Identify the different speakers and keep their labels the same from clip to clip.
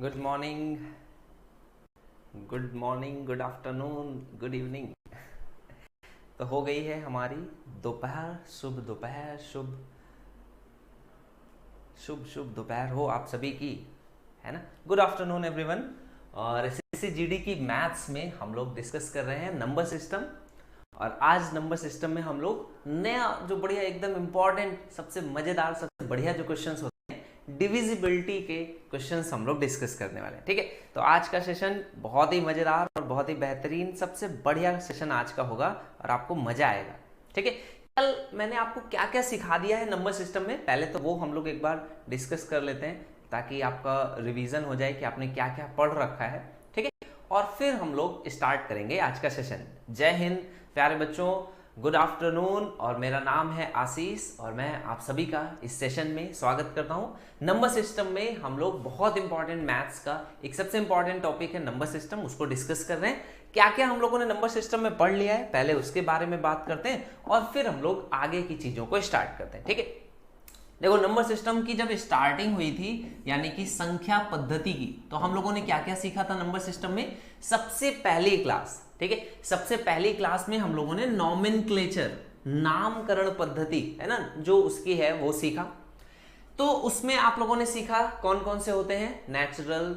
Speaker 1: Good morning, good afternoon, good evening. तो हो गई है हमारी दोपहर, शुभ दोपहर, शुभ शुभ शुभ दोपहर हो आप सभी की, है ना। Good afternoon everyone. और एसएससी जीडी की मैथ्स में हम लोग डिस्कस कर रहे हैं नंबर सिस्टम। और आज नंबर सिस्टम में हम लोग नया जो बढ़िया एकदम इंपॉर्टेंट, सबसे मजेदार, सबसे बढ़िया जो क्वेश्चंस होते हैं, डिविजिबिलिटी के क्वेश्चंस हम लोग डिस्कस करने वाले हैं। ठीक है, तो आज का सेशन बहुत ही मजेदार और बहुत ही बेहतरीन, सबसे बढ़िया सेशन आज का होगा और आपको मजा आएगा। ठीक है, कल मैंने आपको क्या क्या सिखा दिया है नंबर सिस्टम में, पहले तो वो हम लोग एक बार डिस्कस कर लेते हैं ताकि आपका रिवीजन हो जाए कि आपने क्या क्या पढ़ रखा है। ठीक है, और फिर हम लोग स्टार्ट करेंगे आज का सेशन। जय हिंद प्यारे बच्चों, गुड आफ्टरनून। और मेरा नाम है आशीष और मैं आप सभी का इस सेशन में स्वागत करता हूं। नंबर सिस्टम में हम लोग बहुत इंपॉर्टेंट मैथ्स का एक सबसे इंपॉर्टेंट टॉपिक है नंबर सिस्टम, उसको डिस्कस कर रहे हैं। क्या क्या हम लोगों ने नंबर सिस्टम में पढ़ लिया है, पहले उसके बारे में बात करते हैं और फिर हम लोग आगे की चीजों को स्टार्ट करते हैं। ठीक है, देखो नंबर सिस्टम की जब स्टार्टिंग हुई थी, यानी कि संख्या पद्धति की, तो हम लोगों ने क्या क्या सीखा था नंबर सिस्टम में। सबसे पहली क्लास, ठीक है, सबसे पहली क्लास में हम लोगों ने नॉमेनक्लेचर, नामकरण पद्धति, है ना, जो उसकी है वो सीखा। तो उसमें आप लोगों ने सीखा कौन कौन से होते हैं, natural,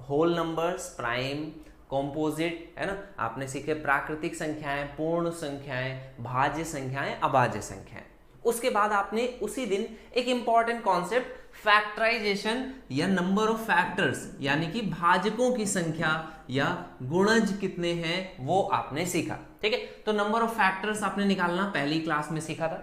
Speaker 1: whole numbers, prime, composite, है ना। आपने सीखे प्राकृतिक संख्याएं, पूर्ण संख्याएं, भाज्य संख्याएं, अभाज्य संख्याएं। उसके बाद आपने उसी दिन एक इंपॉर्टेंट कॉन्सेप्ट फैक्टराइजेशन या नंबर ऑफ फैक्टर्स, यानी कि भाजकों की संख्या या गुणज कितने हैं वो आपने सीखा। ठीक है, तो नंबर ऑफ फैक्टर्स आपने निकालना पहली क्लास में सीखा था,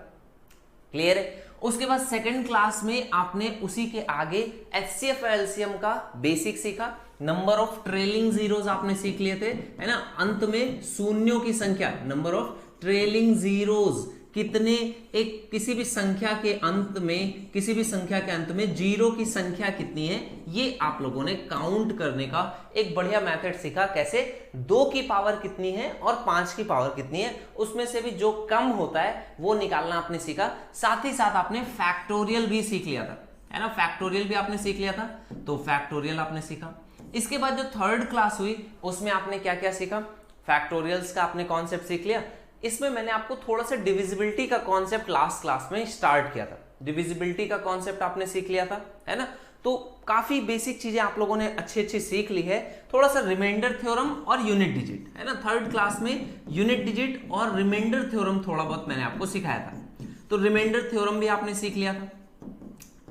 Speaker 1: क्लियर है। उसके बाद सेकंड क्लास में आपने उसी के आगे एचसीएफ एलसीएम का बेसिक सीखा। नंबर ऑफ ट्रेलिंग जीरोस आपने सीख लिए थे, है ना, अंत में शून्यों की संख्या, नंबर ऑफ ट्रेलिंग जीरोस, कितने एक किसी भी संख्या के अंत में, किसी भी संख्या के अंत में जीरो की संख्या कितनी है, ये आप लोगों ने काउंट करने का एक बढ़िया मेथड सीखा। कैसे 2 की पावर कितनी है और 5 की पावर कितनी है, उसमें से भी जो कम होता है वो निकालना आपने सीखा। साथ ही साथ आपने फैक्टोरियल भी सीख लिया था, है ना, फैक्टोरियल भी आपने सीख लिया था, तो फैक्टोरियल आपने सीखा। इसके बाद जो थर्ड क्लास हुई उसमें आपने क्या क्या सीखा, फैक्टोरियल्स का आपने कॉन्सेप्ट सीख लिया। इसमें मैंने आपको थोड़ा सा डिविजिबिलिटी का कॉन्सेप्ट लास्ट क्लास में स्टार्ट किया था, डिविजिबिलिटी का कॉन्सेप्ट आपने सीख लिया था, है ना। तो काफी बेसिक चीजें आप लोगों ने अच्छी अच्छी सीख ली है। थोड़ा सा रिमाइंडर थ्योरम और यूनिट डिजिट, है ना, थर्ड क्लास में यूनिट डिजिट और रिमाइंडर थ्योरम थोड़ा बहुत मैंने आपको सिखाया था, तो रिमाइंडर थ्योरम भी आपने सीख लिया था,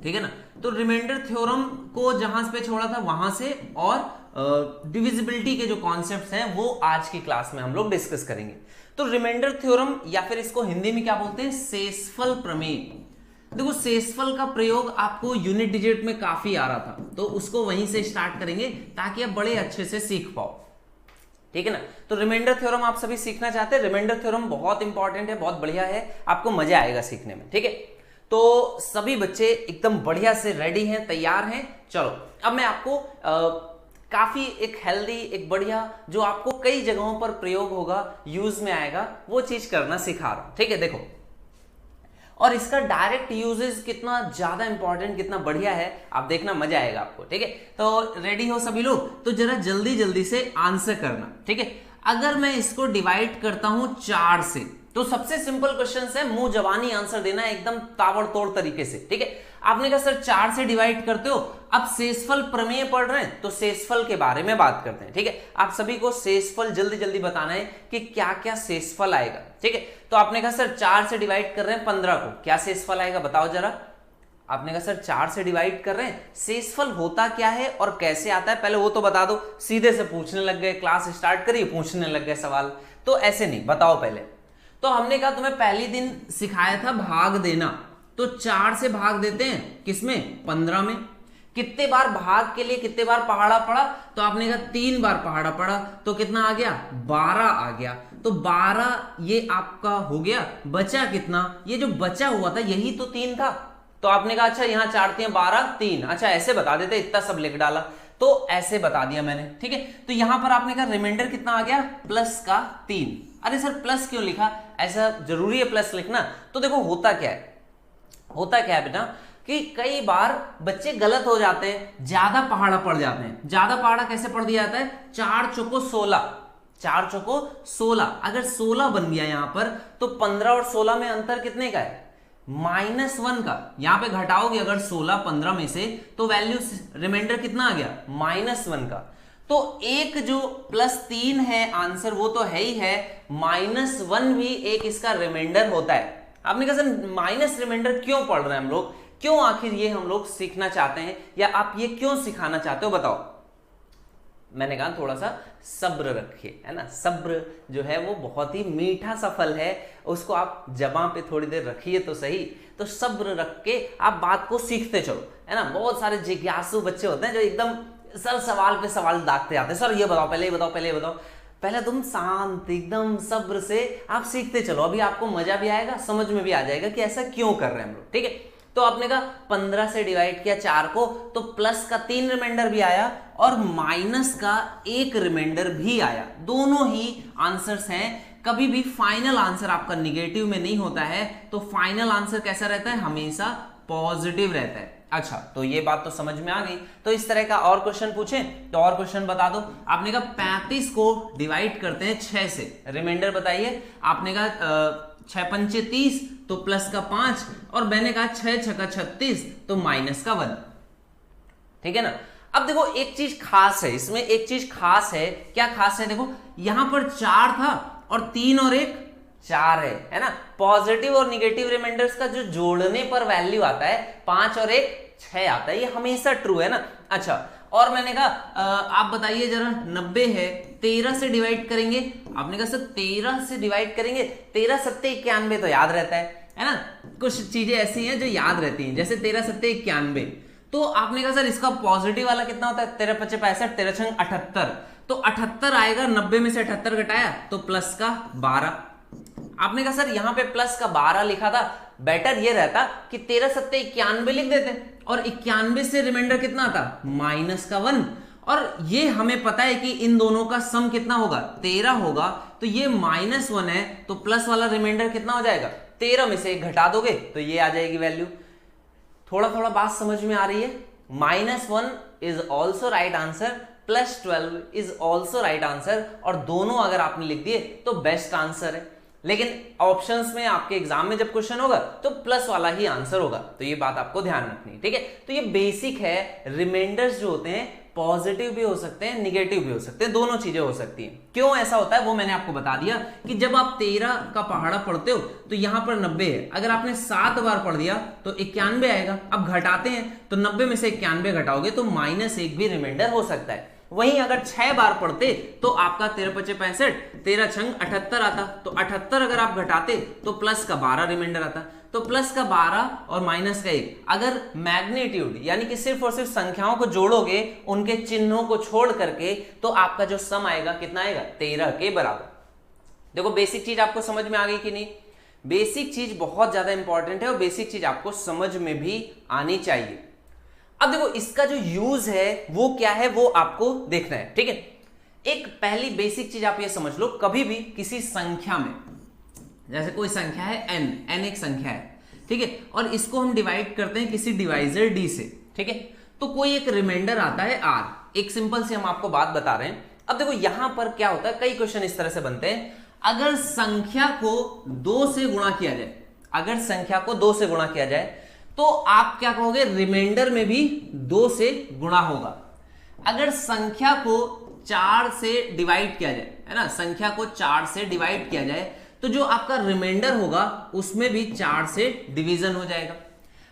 Speaker 1: ठीक है ना। तो रिमाइंडर थ्योरम को जहां पे छोड़ा था वहां से, और डिविजिबिलिटी के जो कॉन्सेप्ट्स हैं वो आज की क्लास में हम लोग डिस्कस करेंगे। तो रिमाइंडर थ्योरम, या फिर इसको हिंदी में क्या बोलते हैं, शेषफल प्रमेय। देखो शेषफल का प्रयोग आपको यूनिट डिजिट में काफी आ रहा था, तो उसको वहीं से स्टार्ट करेंगे ताकि आप बड़े अच्छे से सीख पाओ, ठीक है ना। तो रिमाइंडर थ्योरम आप सभी सीखना चाहते हैं, रिमाइंडर थ्योरम बहुत इंपॉर्टेंट है, बहुत बढ़िया है, आपको मजा आएगा सीखने में, ठीक है। तो सभी बच्चे एकदम बढ़िया से रेडी हैं, तैयार हैं। चलो अब मैं आपको काफी एक हेल्दी, एक बढ़िया, जो आपको कई जगहों पर प्रयोग होगा, यूज में आएगा, वो चीज करना सिखा रहा हूं, ठीक है। देखो, और इसका डायरेक्ट यूजेस कितना ज्यादा इंपॉर्टेंट, कितना बढ़िया है, आप देखना, मजा आएगा आपको, ठीक है। तो रेडी हो सभी लोग, तो जरा जल्दी जल्दी से आंसर करना, ठीक है। अगर मैं इसको डिवाइड करता हूं 4 से, तो सबसे सिंपल क्वेश्चन है, मुंह जवानी आंसर देना है एकदम ताबड़तोड़ तरीके से, ठीक है। आपने कहा सर 4 से डिवाइड करते हो, अब शेषफल प्रमेय पढ़ रहे हैं तो शेषफल के बारे में बात करते हैं, ठीक है। आप सभी को शेषफल जल्दी जल्दी बताना है कि क्या क्या शेषफल आएगा, ठीक है। तो आपने कहा सर 4 से डिवाइड कर रहे हैं 15 को, क्या शेषफल आएगा बताओ जरा। आपने कहा सर 4 से डिवाइड कर रहे हैं, शेषफल होता क्या है और कैसे आता है, पहले वो तो बता दो। सीधे से पूछने लग गए, क्लास स्टार्ट करिए पूछने लग गए सवाल, तो ऐसे नहीं, बताओ पहले। तो हमने कहा तुम्हें पहले दिन सिखाया था भाग देना, तो 4 से भाग देते हैं किसमें, 15 में। कितने बार भाग के लिए कितने बार पहाड़ा पड़ा, तो आपने कहा 3 बार पहाड़ा पड़ा, तो कितना आ गया, 12 आ गया। तो 12 ये आपका हो गया, बचा कितना, ये जो बचा हुआ था यही तो 3 था, तो आपने कहा अच्छा यहाँ 4 3 12 3, अच्छा ऐसे बता देते, इतना सब लिख डाला, तो ऐसे बता दिया मैंने, ठीक है। तो यहां पर आपने कहा रिमाइंडर कितना आ गया, प्लस का 3। अरे सर प्लस क्यों लिखा, ऐसा जरूरी है प्लस लिखना। तो देखो होता क्या है, होता क्या है बेटा, कि कई बार बच्चे गलत हो जाते हैं, ज्यादा पहाड़ा पड़ जाते हैं। ज्यादा पहाड़ा कैसे पढ़ दिया जाता है? 4 चौको 16, 4 चौको 16। अगर 16 बन गया यहां पर तो 15 और 16 में अंतर कितने का है? -1 का। यहां पे घटाओगे अगर 16 15 में से तो वैल्यू रिमाइंडर कितना आ गया? -1 का। तो एक जो +3 है आंसर वो तो है ही है, -1 भी एक इसका रिमाइंडर होता है। आपने कहा सर माइनस रिमाइंडर क्यों पढ़ रहे हैं हम लोग, क्यों आखिर ये हम लोग सीखना चाहते हैं, या आप ये क्यों सिखाना चाहते हो बताओ? मैंने कहा थोड़ा सा सब्र रखिए, है ना। सब्र जो है वो बहुत ही मीठा सा फल है, उसको आप ज़बान पे थोड़ी देर रखिए तो सही। तो सब्र रख के आप बात को सीखते चलो, है ना। बहुत सारे जिज्ञासु बच्चे होते हैं जो एकदम सर सवाल पे सवाल दागते आते हैं, सर ये बताओ, पहले ये बताओ, पहले ये बताओ। पहले तुम शांत एकदम सब्र से आप सीखते चलो, अभी आपको मजा भी आएगा, समझ में भी आ जाएगा कि ऐसा क्यों कर रहे हैं हम लोग, ठीक है। तो आपने कहा 15 से डिवाइड किया 4 को, तो प्लस का 3 रिमाइंडर भी आया और माइनस का 1 रिमाइंडर भी आया। दोनों ही आंसर्स हैं। कभी भी फाइनल आंसर आपका निगेटिव में नहीं होता है, तो फाइनल आंसर कैसा रहता है? हमेशा पॉजिटिव रहता है। अच्छा, तो ये बात तो समझ में आ गई। तो इस तरह का और क्वेश्चन पूछें तो और क्वेश्चन बता दो। आपने कहा 35 को डिवाइड करते हैं 6 से, रिमाइंडर बताइए। आपने कहा 6 पंचे 30 तो प्लस का 5, और मैंने कहा 6 छक्का 36 तो माइनस का 1, ठीक है ना। अब देखो एक चीज खास है इसमें, एक चीज खास है। क्या खास है? देखो यहां पर 4 था और 3 और 1 4 है ना। पॉजिटिव और निगेटिव रिमाइंडर्स का जो जोड़ने पर वैल्यू आता है 5 और 1 6 आता है, ये हमेशा ट्रू है ना। अच्छा, और मैंने कहा आप बताइए जरा 90 है, 13 से डिवाइड करेंगे। आपने कहा सर 13 से डिवाइड करेंगे, 13 सत्ते 91 तो याद रहता है ना। कुछ चीजें ऐसी हैं जो याद रहती हैं, जैसे 13 सत्ते 91। तो आपने कहा सर इसका पॉजिटिव वाला कितना होता है? 13 पच्चे 65, 13 छंग 78, तो 78 आएगा। 90 में से 78 घटाया तो प्लस का 12। आपने कहा सर यहाँ पे प्लस का 12 लिखा था, बेटर ये रहता कि 13 सत्ते 91 लिख देते, और 91 से रिमाइंडर कितना आता? माइनस का 1। और ये हमें पता है कि इन दोनों का सम कितना होगा? 13 होगा। तो ये -1 है, तो प्लस वाला रिमाइंडर कितना हो जाएगा? 13 में से 1 घटा दोगे तो ये आ जाएगी वैल्यू। थोड़ा थोड़ा बात समझ में आ रही है? -1 is also right answer, +12 is also right answer, और दोनों अगर आपने लिख दिए तो बेस्ट आंसर है। लेकिन ऑप्शंस में आपके एग्जाम में जब क्वेश्चन होगा तो प्लस वाला ही आंसर होगा, तो ये बात आपको ध्यान रखनी है, ठीक है। तो ये बेसिक है। रिमाइंडर्स जो होते हैं पॉजिटिव भी हो सकते हैं, निगेटिव भी हो सकते हैं, दोनों चीजें हो सकती हैं। क्यों ऐसा होता है वो मैंने आपको बता दिया कि जब आप 13 का पहाड़ा पढ़ते हो तो यहां पर 90 है, अगर आपने 7 बार पढ़ दिया तो 91 आएगा। अब घटाते हैं तो 90 में से 91 घटाओगे तो -1 भी रिमाइंडर हो सकता है। वहीं अगर 6 बार पढ़ते तो आपका 13 पच्चे 65, 13 छंग 78 आता, तो 78 अगर आप घटाते तो प्लस का 12 रिमाइंडर आता। तो प्लस का 12 और माइनस का 1, अगर मैग्नीट्यूड यानी कि सिर्फ और सिर्फ संख्याओं को जोड़ोगे उनके चिन्हों को छोड़ करके, तो आपका जो सम आएगा कितना आएगा? 13 के बराबर। देखो बेसिक चीज आपको समझ में आ गई कि नहीं? बेसिक चीज बहुत ज्यादा इंपॉर्टेंट है और बेसिक चीज आपको समझ में भी आनी चाहिए। अब देखो इसका जो यूज है वो क्या है वो आपको देखना है, ठीक है। एक पहली बेसिक चीज आप ये समझ लो, कभी भी किसी संख्या में, जैसे कोई संख्या है n एक संख्या है, ठीक है, और इसको हम डिवाइड करते हैं किसी डिवाइजर d से, ठीक है, तो कोई एक रिमाइंडर आता है r। एक सिंपल से हम आपको बात बता रहे हैं। अब देखो यहां पर क्या होता है, कई क्वेश्चन इस तरह से बनते हैं। अगर संख्या को 2 से गुणा किया जाए, अगर संख्या को 2 से गुणा किया जाए तो आप क्या कहोगे? रिमाइंडर में भी 2 से गुणा होगा। अगर संख्या को 4 से डिवाइड किया जाए, है ना, संख्या को 4 से डिवाइड किया जाए तो जो आपका रिमाइंडर होगा उसमें भी 4 से डिवीजन हो जाएगा।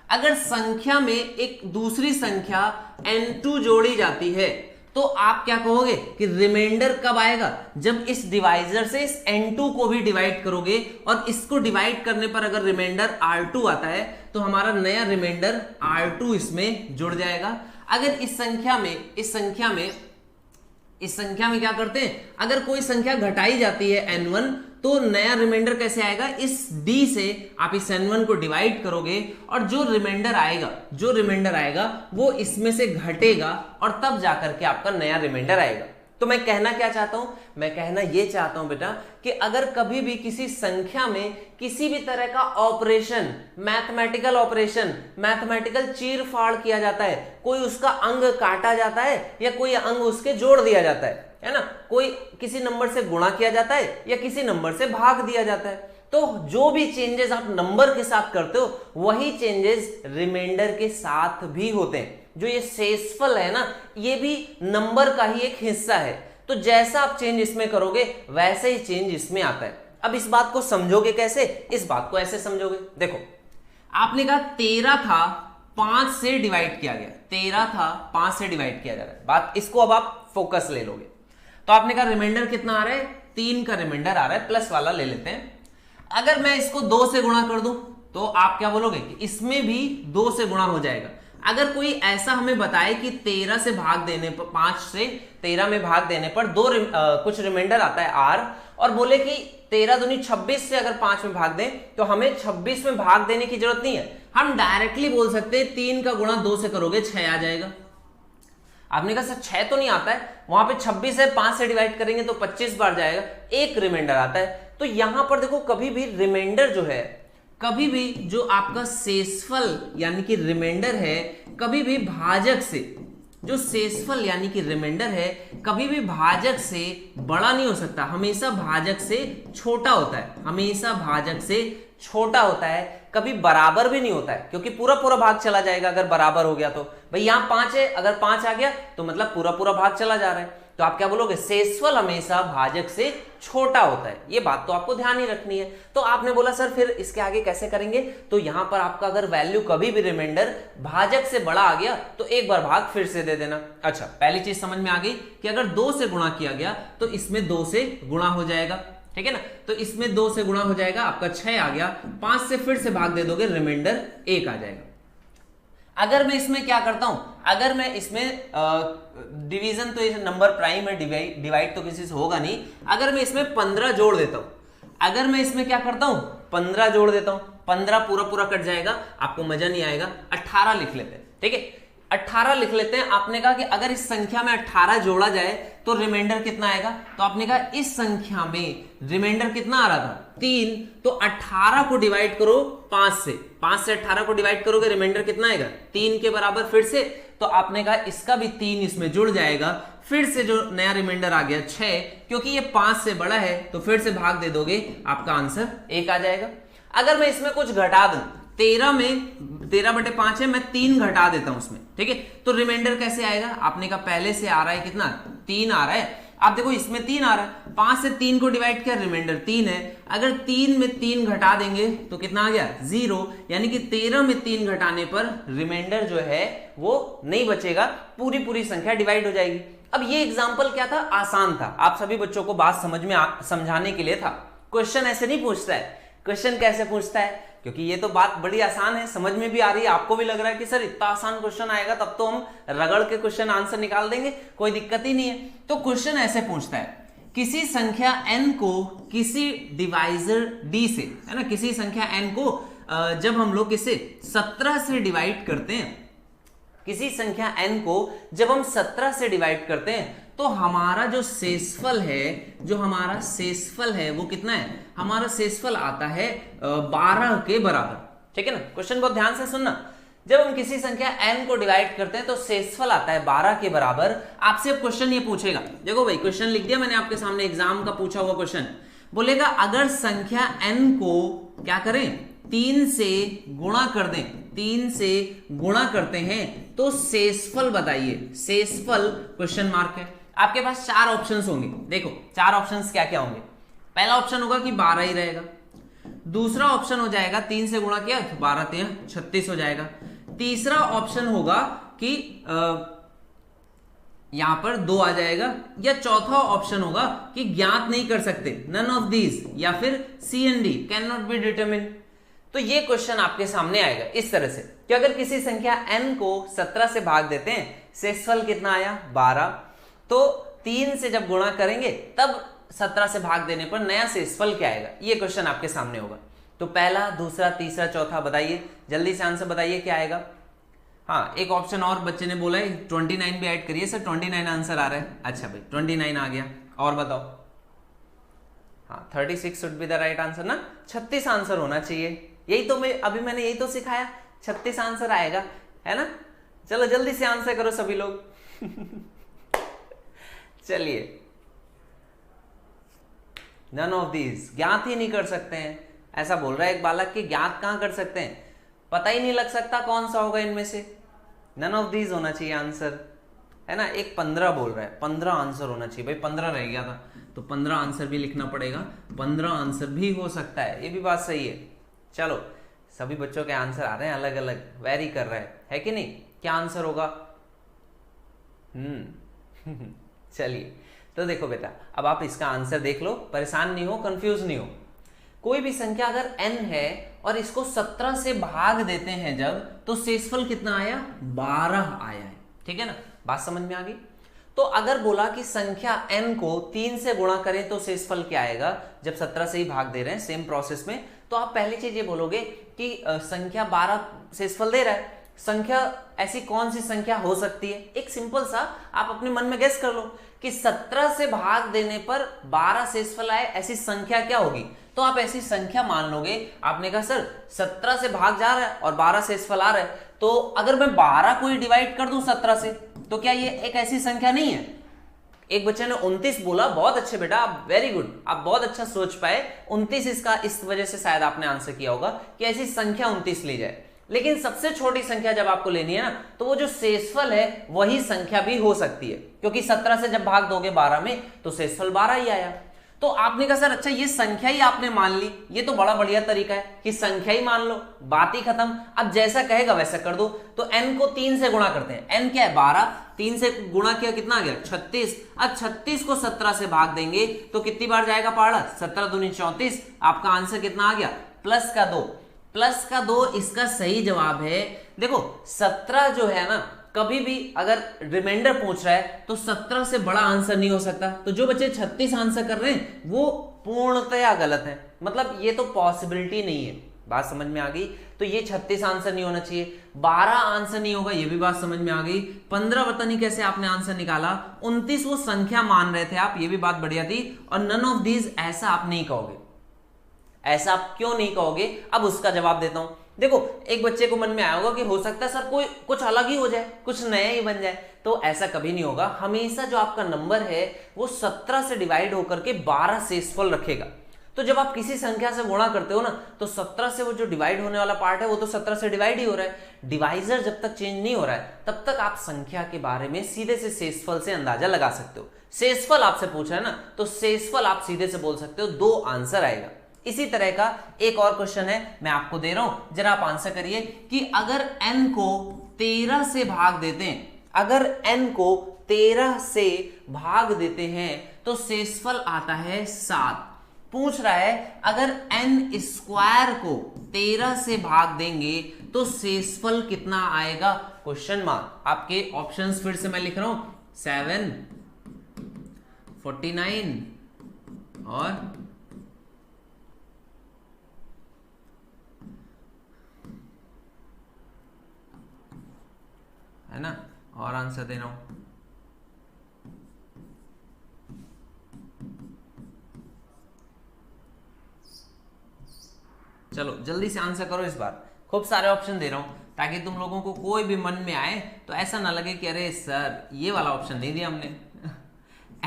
Speaker 1: अगर संख्या में एक दूसरी संख्या n2 जोड़ी जाती है तो आप क्या कहोगे कि रिमाइंडर कब आएगा? जब इस डिवाइजर से इस n2 को भी डिवाइड करोगे, और इसको डिवाइड करने पर अगर रिमाइंडर r2 आता है तो हमारा नया रिमाइंडर r2 इसमें जुड़ जाएगा। अगर इस संख्या में क्या करते हैं, अगर कोई संख्या घटाई जाती है n1 तो नया रिमाइंडर कैसे आएगा? इस d से आप इस n1 को डिवाइड करोगे और जो रिमाइंडर आएगा वो इसमें से घटेगा और तब जाकर के आपका नया रिमाइंडर आएगा। तो मैं कहना क्या चाहता हूं, मैं कहना यह चाहता हूं बेटा कि अगर कभी भी किसी संख्या में किसी भी तरह का ऑपरेशन, मैथमेटिकल ऑपरेशन, मैथमेटिकल चीर फाड़ किया जाता है, कोई उसका अंग काटा जाता है या कोई अंग उसके जोड़ दिया जाता है ना, कोई किसी नंबर से गुणा किया जाता है या किसी नंबर से भाग दिया जाता है, तो जो भी चेंजेस आप नंबर के साथ करते हो वही चेंजेस रिमाइंडर के साथ भी होते हैं। जो ये शेषफल है ना, ये भी नंबर का ही एक हिस्सा है। तो जैसा आप चेंज इसमें करोगे वैसे ही चेंज इसमें आता है। अब इस बात को समझोगे कैसे, इस बात को ऐसे समझोगे, देखो आपने कहा 13 था 5 से डिवाइड किया गया, 13 था 5 से डिवाइड किया जा रहा है, बात इसको अब आप फोकस ले लोगे। तो आपने कहा रिमाइंडर कितना आ रहा है, 3 का रिमाइंडर आ रहा है, प्लस वाला ले लेते हैं। अगर मैं इसको 2 से गुणा कर दूं तो आप क्या बोलोगे कि इसमें भी 2 से गुणा हो जाएगा। अगर कोई ऐसा हमें बताए कि 13 से भाग देने पर, 5 से 13 में भाग देने पर कुछ रिमाइंडर आता है r, और बोले कि 13 दूनी 26 से अगर 5 में भाग दें तो हमें 26 में भाग देने की जरूरत नहीं है, हम डायरेक्टली बोल सकते हैं 3 का गुणा 2 से करोगे 6 आ जाएगा। आपने कहा सर 6 तो नहीं आता है, वहां पे 26 है, 5 से डिवाइड करेंगे तो 25 बार जाएगा, एक रिमाइंडर आता है। तो यहां पर देखो कभी भी रिमाइंडर जो है, कभी भी जो आपका शेषफल यानी कि रिमाइंडर है, कभी भी भाजक से, जो शेषफल यानी कि रिमाइंडर है कभी भी भाजक से बड़ा नहीं हो सकता, हमेशा भाजक से छोटा होता है, हमेशा भाजक से छोटा होता है, कभी बराबर भी नहीं होता है, क्योंकि पूरा पूरा भाग चला जाएगा अगर बराबर हो गया तो। भाई यहां 5 है, अगर 5 आ गया तो मतलब पूरा पूरा भाग चला जा रहा है, तो आप क्या बोलोगे, शेषफल हमेशा भाजक से छोटा होता है। ये बात तो आपको ध्यान ही रखनी है। तो आपने बोला सर फिर इसके आगे कैसे करेंगे, तो यहां पर आपका अगर वैल्यू कभी भी रिमाइंडर भाजक से बड़ा आ गया तो एक बार भाग फिर से दे देना। अच्छा, पहली चीज समझ में आ गई कि अगर 2 से गुणा किया गया तो इसमें 2 से गुणा हो जाएगा, ठीक है ना, तो इसमें 2 से गुणा हो जाएगा, आपका 6 आ गया, 5 से फिर से भाग दे दोगे, रिमाइंडर 1 आ जाएगा। अगर मैं इसमें क्या करता हूं, अगर मैं इसमें डिवीजन तो ये नंबर प्राइम है, डिवाइड तो किसी से होगा नहीं, अगर मैं इसमें 15 जोड़ देता हूं, अगर मैं इसमें क्या करता हूं 15 जोड़ देता हूं, 15 पूरा पूरा कट जाएगा, आपको मजा नहीं आएगा, 18 लिख लेते हैं, ठीक है 18 लिख लेते हैं। आपने कहा कि अगर इस संख्या में 18 जोड़ा जाए तो रिमाइंडर कितना आएगा, तो आपने कहा इस संख्या में रिमाइंडर कितना आ रहा था 3, तो 18 को डिवाइड करो 5 से, 5 से 18 को डिवाइड करोगे रिमाइंडर कितना आएगा 3 के बराबर फिर से, तो आपने कहा इसका भी 3 इसमें जुड़ जाएगा, फिर से जो नया रिमाइंडर आ गया 6, क्योंकि ये 5 से बड़ा है तो फिर से भाग दे दोगे, आपका आंसर 1 आ जाएगा। अगर मैं इसमें कुछ घटा दूं, 13 में 13/5 है, मैं 3 घटा देता हूं उसमें, ठीक है, तो रिमाइंडर कैसे आएगा, आपने कहा पहले से आ रहा है कितना 3 आ रहा है, आप देखो इसमें 3 आ रहा है, 5 से 3 को डिवाइड किया, रिमाइंडर 3 है, अगर 3 में 3 घटा देंगे तो कितना आ गया 0, यानी कि 13 में 3 घटाने पर रिमाइंडर जो है वो नहीं बचेगा, पूरी पूरी संख्या डिवाइड हो जाएगी। अब ये एग्जाम्पल क्या था, आसान था, आप सभी बच्चों को बात समझाने के लिए था। क्वेश्चन ऐसे नहीं पूछता है, क्वेश्चन कैसे पूछता है, क्योंकि ये तो बात बड़ी आसान है, समझ में भी आ रही है, आपको भी लग रहा है कि सर इतना आसान क्वेश्चन आएगा तब तो हम रगड़ के क्वेश्चन आंसर निकाल देंगे, कोई दिक्कत ही नहीं है। तो क्वेश्चन ऐसे पूछता है, किसी संख्या n को किसी डिवाइजर d से, है ना, किसी संख्या n को जब हम लोग इसे 17 से डिवाइड करते हैं, किसी संख्या n को जब हम 17 से डिवाइड करते हैं तो हमारा जो शेषफल है, जो हमारा शेषफल है वो कितना है, हमारा शेषफल आता है 12 के बराबर, ठीक है ना। क्वेश्चन बहुत ध्यान से सुनना, जब हम किसी संख्या n को डिवाइड करते हैं तो शेषफल आता है 12 के बराबर। आपसे अब क्वेश्चन ये पूछेगा, देखो भाई क्वेश्चन लिख दिया मैंने आपके सामने, एग्जाम का पूछा हुआ क्वेश्चन, बोलेगा अगर संख्या n को क्या करें 3 से गुणा कर दें, 3 से गुणा करते हैं तो शेषफल बताइए, शेषफल क्वेश्चन मार्क है। आपके पास 4 ऑप्शंस होंगे, देखो 4 ऑप्शंस क्या क्या होंगे। पहला ऑप्शन होगा कि 12 ही रहेगा, दूसरा ऑप्शन हो जाएगा 3 से गुणा किया 12 3 36 हो जाएगा, तीसरा ऑप्शन होगा कि यहां पर 2 आ जाएगा, या चौथा ऑप्शन होगा कि ज्ञात नहीं कर सकते, नन ऑफ दीज, या फिर C and D can not be determine. तो ये क्वेश्चन आपके सामने आएगा इस तरह से कि अगर किसी संख्या n को 17 से भाग देते हैं, शेषफल कितना आया 12, तो 3 से जब गुणा करेंगे तब 17 से भाग देने पर नया शेषफल क्या आएगा, ये क्वेश्चन आपके सामने होगा। तो पहला, दूसरा, तीसरा, चौथा बताइए, जल्दी से आंसर बताइए क्या आएगा। हाँ, एक ऑप्शन और बच्चे ने बोला है 29 भी ऐड करिए सर, 29 आंसर आ रहा है। अच्छा भाई 29 आ गया, और बताओ। हाँ 36 should be the right answer ना, 36 आंसर होना चाहिए। यही तो मैंने यही तो सिखाया, 36 आंसर आएगा, है ना। चलो जल्दी से आंसर करो सभी लोग। चलिए, नन ऑफ दीज, ज्ञात ही नहीं कर सकते हैं, ऐसा बोल रहा है एक बालक कि ज्ञात कहां कर सकते हैं, पता ही नहीं लग सकता कौन सा होगा इनमें से। नन ऑफ दीज होना चाहिए आंसर, है ना। एक 15 बोल रहा है, 15 आंसर होना चाहिए भाई, 15 रह गया था तो 15 आंसर भी लिखना पड़ेगा, 15 आंसर भी हो सकता है, ये भी बात सही है। चलो सभी बच्चों के आंसर आ रहे हैं अलग अलग, वेरी कर रहे है कि नहीं। क्या आंसर होगा? चलिए तो देखो बेटा, अब आप इसका आंसर देख लो, परेशान नहीं हो, कंफ्यूज नहीं हो। कोई भी संख्या अगर n है और इसको 17 से भाग देते हैं जब, तो शेषफल कितना आया? 12 आया है, ठीक है ना। बात समझ में आ गई। तो अगर बोला कि संख्या n को 3 से गुणा करें तो शेषफल क्या आएगा, जब 17 से ही भाग दे रहे हैं सेम प्रोसेस में, तो आप पहली चीज ये बोलोगे कि संख्या 12 शेषफल दे रहा है, संख्या ऐसी कौन सी संख्या हो सकती है। एक सिंपल सा आप अपने मन में गेस कर लो कि 17 से भाग देने पर 12 शेषफल आए, ऐसी संख्या क्या होगी। तो आप ऐसी संख्या मान लोगे। आपने कहा सर 17 से भाग जा रहा है और 12 शेषफल आ रहा है, तो अगर मैं 12 को ही डिवाइड कर दूं 17 से, तो क्या ये एक ऐसी संख्या नहीं है। एक बच्चे ने 29 बोला, बहुत अच्छे बेटा, आप वेरी गुड, आप बहुत अच्छा सोच पाए। 29 इसका इस वजह से शायद आपने आंसर किया होगा कि ऐसी संख्या 29 ली जाए। लेकिन सबसे छोटी संख्या जब आपको लेनी है ना, तो वो जो शेषफल है वही संख्या भी हो सकती है, क्योंकि 17 से जब भाग दोगे 12 में तो शेषफल 12 ही आया। तो आपने कहा सर अच्छा ये संख्या ही आपने मान ली, ये तो बड़ा बढ़िया तरीका है कि संख्या ही मान लो, बात ही खत्म। अब जैसा कहेगा वैसा कर दो। तो n को 3 से गुणा करते हैं, n क्या है 12, 3 से गुणा किया कितना आ गया 36। अब 36 को 17 से भाग देंगे तो कितनी बार जाएगा पहाड़ा, 17 दूनी 34। आपका आंसर कितना आ गया, प्लस का 2, प्लस का 2 इसका सही जवाब है। देखो 17 जो है ना, कभी भी अगर रिमाइंडर पूछ रहा है तो 17 से बड़ा आंसर नहीं हो सकता। तो जो बच्चे 36 आंसर कर रहे हैं वो पूर्णतया गलत है, मतलब ये तो पॉसिबिलिटी नहीं है। बात समझ में आ गई। तो ये 36 आंसर नहीं होना चाहिए, 12 आंसर नहीं होगा, ये भी बात समझ में आ गई। 15 पता नहीं कैसे आपने आंसर निकाला, 29 वो संख्या मान रहे थे आप, ये भी बात बढ़िया थी। और नन ऑफ दीज ऐसा आप नहीं कहोगे। ऐसा आप क्यों नहीं कहोगे, अब उसका जवाब देता हूं। देखो एक बच्चे को मन में आया होगा कि हो सकता है सर कोई कुछ अलग ही हो जाए, कुछ नया ही बन जाए, तो ऐसा कभी नहीं होगा। हमेशा जो आपका नंबर है वो 17 से डिवाइड होकर के 12 शेषफल रखेगा। तो जब आप किसी संख्या से गुणा करते हो ना, तो 17 से वो जो डिवाइड होने वाला पार्ट है वो तो 17 से डिवाइड ही हो रहा है। डिवाइजर जब तक चेंज नहीं हो रहा है तब तक आप संख्या के बारे में सीधे से शेषफल से अंदाजा लगा सकते हो। शेषफल आपसे पूछ रहा है ना, तो शेषफल आप सीधे से बोल सकते हो, 2 आंसर आएगा। इसी तरह का एक और क्वेश्चन है, मैं आपको दे रहा हूं, जरा आप आंसर करिए कि अगर n को 13 से भाग देते हैं, अगर n को 13 से भाग देते हैं तो शेषफल आता है 7। पूछ रहा है अगर n स्क्वायर को 13 से भाग देंगे तो शेषफल कितना आएगा, क्वेश्चन मार्क। आपके ऑप्शंस फिर से मैं लिख रहा हूं, 7, 49 और है ना, और आंसर दे रहा हूं। चलो जल्दी से आंसर करो इस बार, खूब सारे ऑप्शन दे रहा हूं ताकि तुम लोगों को कोई भी मन में आए तो ऐसा ना लगे कि अरे सर ये वाला ऑप्शन नहीं दिया हमने।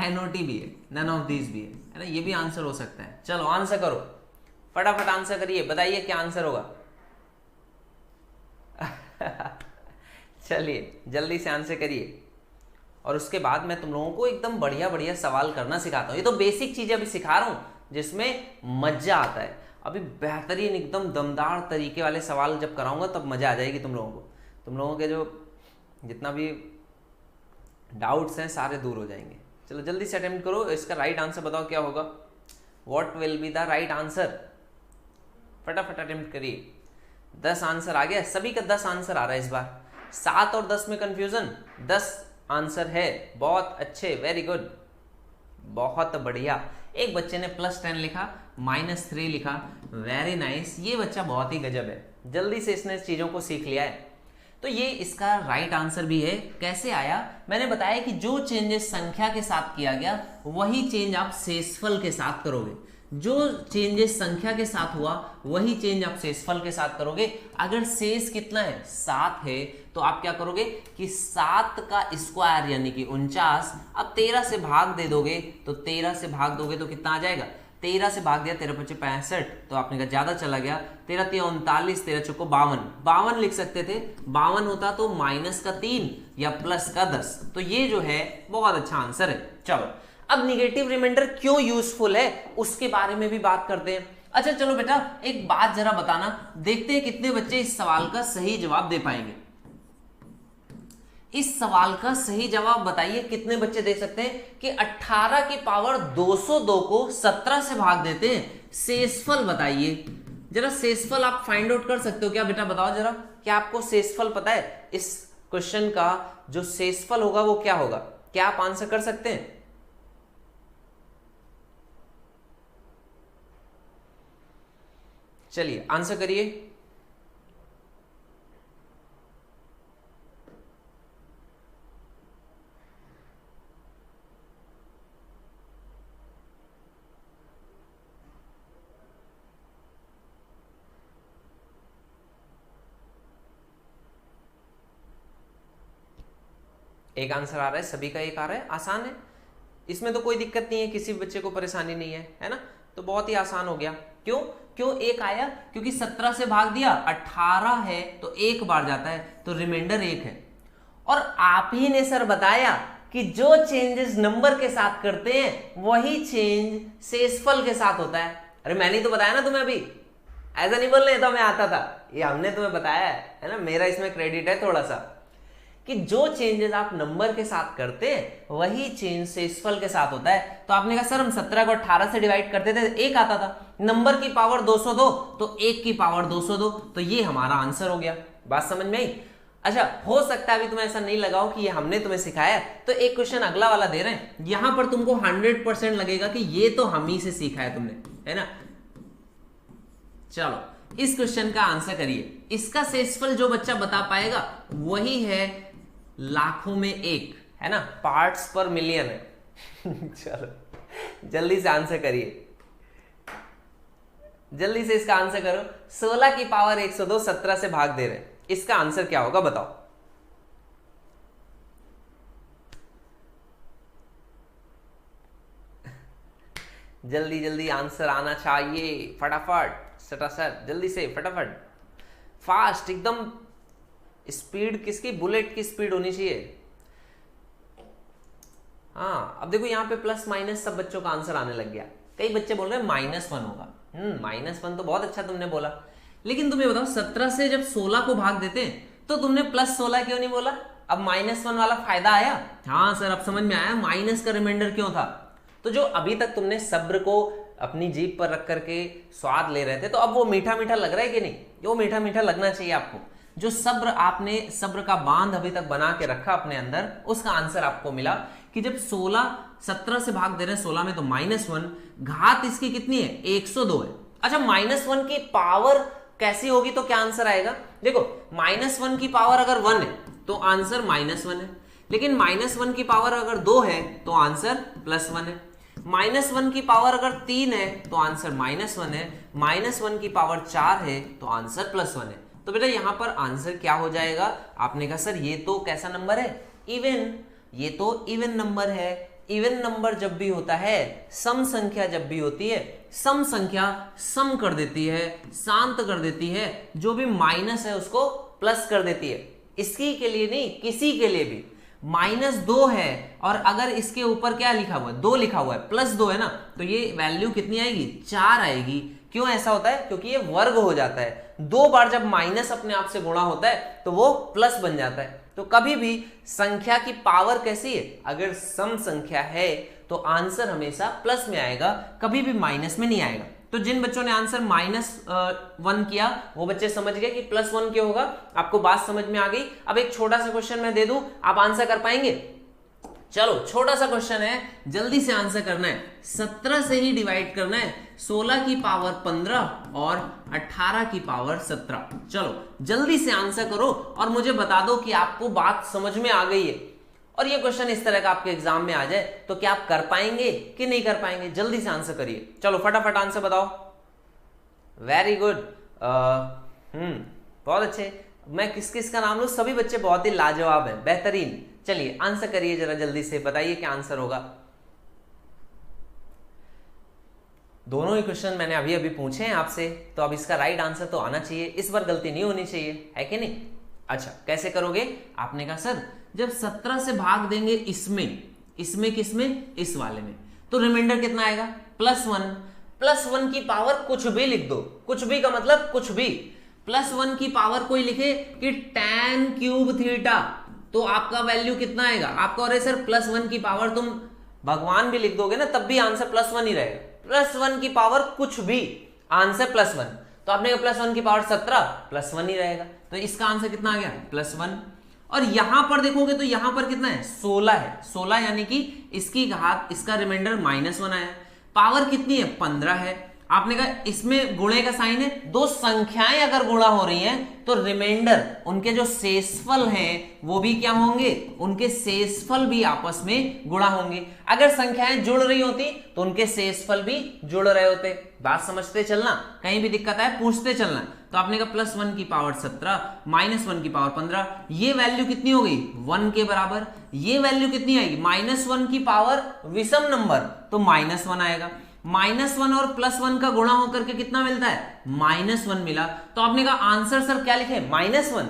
Speaker 1: NOT भी है, नन ऑफ दीज भी है ना, ये भी आंसर हो सकता है। चलो आंसर करो, फटाफट आंसर करिए, बताइए क्या आंसर होगा। चलिए जल्दी से आंसर करिए, और उसके बाद मैं तुम लोगों को एकदम बढ़िया बढ़िया सवाल करना सिखाता हूँ। ये तो बेसिक चीजें अभी सिखा रहा हूँ जिसमें मजा आता है। अभी बेहतरीन एकदम दमदार तरीके वाले सवाल जब कराऊंगा तब मजा आ जाएगी तुम लोगों को। तुम लोगों के जो जितना भी डाउट्स हैं सारे दूर हो जाएंगे। चलो जल्दी से अटेम्प्ट करो, इसका राइट आंसर बताओ क्या होगा, what will be the right answer. फटाफट अटेम्प्ट करिए। 10 आंसर आ गया, सभी का 10 आंसर आ रहा है इस बार। 7 और 10 में कंफ्यूजन, 10 आंसर है, बहुत अच्छे, वेरी गुड, बहुत बढ़िया। एक बच्चे ने +10 लिखा, -3 लिखा, वेरी नाइस। ये बच्चा बहुत ही गजब है, जल्दी से इसने चीजों को सीख लिया है। तो ये इसका राइट आंसर भी है। कैसे आया, मैंने बताया कि जो चेंजेस संख्या के साथ किया गया वही चेंज आप शेषफल के साथ करोगे। जो चेंजेस संख्या के साथ हुआ वही चेंज आप शेषफल के साथ करोगे। अगर शेष कितना है 7 है तो आप क्या करोगे कि 7 का स्क्वायर यानी कि 49, अब 13 से भाग दे दोगे तो 13 से भाग दोगे तो कितना आ जाएगा, 13 से भाग दिया 13 × 5 = 65, तो आपने कहा ज्यादा चला गया, 13 × 3 = 39, 13 × 4 = 52, 52 लिख सकते थे, 52 होता तो -3 या +10, तो ये जो है बहुत अच्छा आंसर है। चलो अब निगेटिव रिमाइंडर क्यों यूजफुल है उसके बारे में भी बात करते हैं। अच्छा चलो बेटा एक बात जरा बताना, देखते हैं कितने बच्चे इस सवाल का सही जवाब दे पाएंगे। इस सवाल का सही जवाब बताइए, कितने बच्चे दे सकते हैं कि 18 की पावर 202 को 17 से भाग देते हैं। शेषफल बताइए जरा, शेषफल आप फाइंड आउट कर सकते हो क्या बेटा, बताओ जरा, क्या आपको शेषफल पता है? इस क्वेश्चन का जो शेषफल होगा वो क्या होगा, क्या आप आंसर कर सकते हैं? चलिए आंसर करिए। एक आंसर आ रहा है, सभी का एक आ रहा है, आसान है, इसमें तो कोई दिक्कत नहीं है, किसी बच्चे को परेशानी नहीं है ना, तो बहुत ही आसान हो गया। क्यों क्यों एक आया? क्योंकि 17 से भाग दिया, 18 है तो एक बार जाता है तो रिमाइंडर 1 है। और आप ही ने सर बताया कि जो चेंजेस नंबर के साथ करते हैं वही चेंज शेषफल के साथ होता है। अरे मैंने ही तो बताया ना तुम्हें, अभी ऐसा नहीं बोलने तो मैं आता था, ये हमने तुम्हें बताया है ना, मेरा इसमें क्रेडिट है थोड़ा सा, कि जो चेंजेस आप नंबर के साथ करते हैं वही चेंज शेषफल के साथ होता है। तो आपने कहा सर हम 17 को 18 से डिवाइड करते थे, 1 आता था, नंबर की पावर 202 तो 1 की पावर 202, तो ये हमारा आंसर हो गया। बात समझ में आई? अच्छा हो सकता है अभी तुम्हें ऐसा नहीं लगाओ कि ये हमने तुम्हें सिखाया, तो एक क्वेश्चन अगला वाला दे रहे हैं, यहां पर तुमको 100% लगेगा कि ये तो हम ही से सीखा है तुमने, है ना। चलो इस क्वेश्चन का आंसर करिए। इसका शेषफल जो बच्चा बता पाएगा वही है लाखों में एक, है ना, पार्ट्स पर मिलियन है। चलो जल्दी से आंसर करिए, जल्दी से इसका आंसर करो। 16 की पावर 102 17 से भाग दे रहे हैं, इसका आंसर क्या होगा बताओ। जल्दी जल्दी आंसर आना चाहिए, फटाफट सटासट, जल्दी से फटाफट, फास्ट एकदम, स्पीड किसकी, बुलेट की स्पीड होनी चाहिए। हाँ अब देखो यहाँ पे प्लस माइनस सब बच्चों का आंसर आने लग गया। कई बच्चे बोल रहे हैं -1 होगा। -1 तो बहुत अच्छा तुमने बोला, लेकिन तुम्हें बताओ 17 से जब 16 को भाग देते हैं तो तुमने +16 क्यों नहीं बोला? अब -1 वाला फायदा आया? हाँ सर अब समझ में आया, माइनस का रिमाइंडर क्यों था। तो जो अभी तक तुमने सब्र को अपनी जीभ पर रख करके स्वाद ले रहे थे, तो अब वो मीठा मीठा लग रहा है कि नहीं? वो मीठा मीठा लगना चाहिए आपको। जो सब्र आपने सब्र का बांध अभी तक बना के रखा अपने अंदर, उसका आंसर आपको मिला कि जब 17 से भाग दे रहे हैं 16 में तो -1, घात इसकी कितनी है 102 है। अच्छा -1 की पावर कैसी होगी तो क्या आंसर आएगा? देखो -1 की पावर अगर 1 है तो आंसर -1 है, लेकिन -1 की पावर अगर 2 है तो आंसर +1 है, -1 की पावर अगर 3 है तो आंसर -1 है, -1 की पावर 4 है तो आंसर +1 है। तो बेटा यहां पर आंसर क्या हो जाएगा? आपने कहा सर ये तो कैसा नंबर है, इवन, ये तो इवन नंबर है। इवन नंबर जब भी होता है, सम संख्या जब भी होती है, सम संख्या सम कर देती है, शांत कर देती है, जो भी माइनस है उसको प्लस कर देती है। इसकी के लिए नहीं, किसी के लिए भी -2 है और अगर इसके ऊपर क्या लिखा हुआ है 2 लिखा हुआ है, +2 है ना, तो ये वैल्यू कितनी आएगी 4 आएगी। क्यों ऐसा होता है? क्योंकि ये वर्ग हो जाता है, 2 बार जब माइनस अपने आप से गुणा होता है तो वो प्लस बन जाता है। तो कभी भी संख्या की पावर कैसी है, अगर सम संख्या है तो आंसर हमेशा प्लस में आएगा, कभी भी माइनस में नहीं आएगा। तो जिन बच्चों ने आंसर -1 किया वो बच्चे समझ गए कि +1 क्यों होगा, आपको बात समझ में आ गई। अब एक छोटा सा क्वेश्चन मैं दे दूं, आप आंसर कर पाएंगे? चलो छोटा सा क्वेश्चन है, जल्दी से आंसर करना है। 17 से ही डिवाइड करना है, 16 की पावर 15 और 18 की पावर 17। चलो जल्दी से आंसर करो और मुझे बता दो कि आपको बात समझ में आ गई है। और ये क्वेश्चन इस तरह का आपके एग्जाम में आ जाए तो क्या आप कर पाएंगे कि नहीं कर पाएंगे? जल्दी से आंसर करिए, चलो फटाफट आंसर बताओ। वेरी गुड, बहुत अच्छे। मैं किस किस का नाम लूं? सभी बच्चे बहुत ही लाजवाब हैं, बेहतरीन। चलिए आंसर करिए जरा जल्दी से, बताइए क्या आंसर होगा। दोनों ही क्वेश्चन मैंने अभी अभी पूछे हैं आपसे, तो अब इसका राइट आंसर तो आना चाहिए, इस बार गलती नहीं होनी चाहिए, है कि नहीं? अच्छा कैसे करोगे? आपने कहा सर जब 17 से भाग देंगे इसमें किसमें? इस वाले में, तो रिमाइंडर कितना आएगा? +1। +1 की पावर कुछ भी लिख दो, कुछ भी का मतलब कुछ भी। +1 की पावर कोई लिखे कि tan³ थीटा, तो आपका वैल्यू कितना आएगा आपका? अरे सर +1 की पावर तुम भगवान भी लिख दोगे ना तब भी आंसर +1 ही रहेगा। +1 की पावर कुछ भी, आंसर +1। तो आपने कहा +1 की पावर 17, +1 ही रहेगा। तो इसका आंसर कितना आ गया? +1। और यहां पर देखोगे तो यहां पर कितना है? 16 है। 16 यानी कि इसकी घात, इसका रिमाइंडर -1 आया। पावर कितनी है? 15 है। आपने कहा इसमें गुणे का साइन है, दो संख्याएं अगर गुणा हो रही हैं तो रिमाइंडर, उनके जो शेषफल हैं वो भी क्या होंगे? उनके शेषफल भी आपस में गुणा होंगे। अगर संख्याएं जुड़ रही होती तो उनके शेषफल भी जुड़ रहे होते। बात समझते चलना, कहीं भी दिक्कत आए पूछते चलना। तो आपने कहा +1 की पावर 17, -1 की पावर 15, ये वैल्यू कितनी हो गई? 1 के बराबर। ये वैल्यू कितनी आएगी? -1 की पावर विषम नंबर, तो -1 आएगा। -1 और +1 का गुणा होकर के कितना मिलता है? -1 मिला। तो आपने कहा आंसर सर क्या लिखे? -1।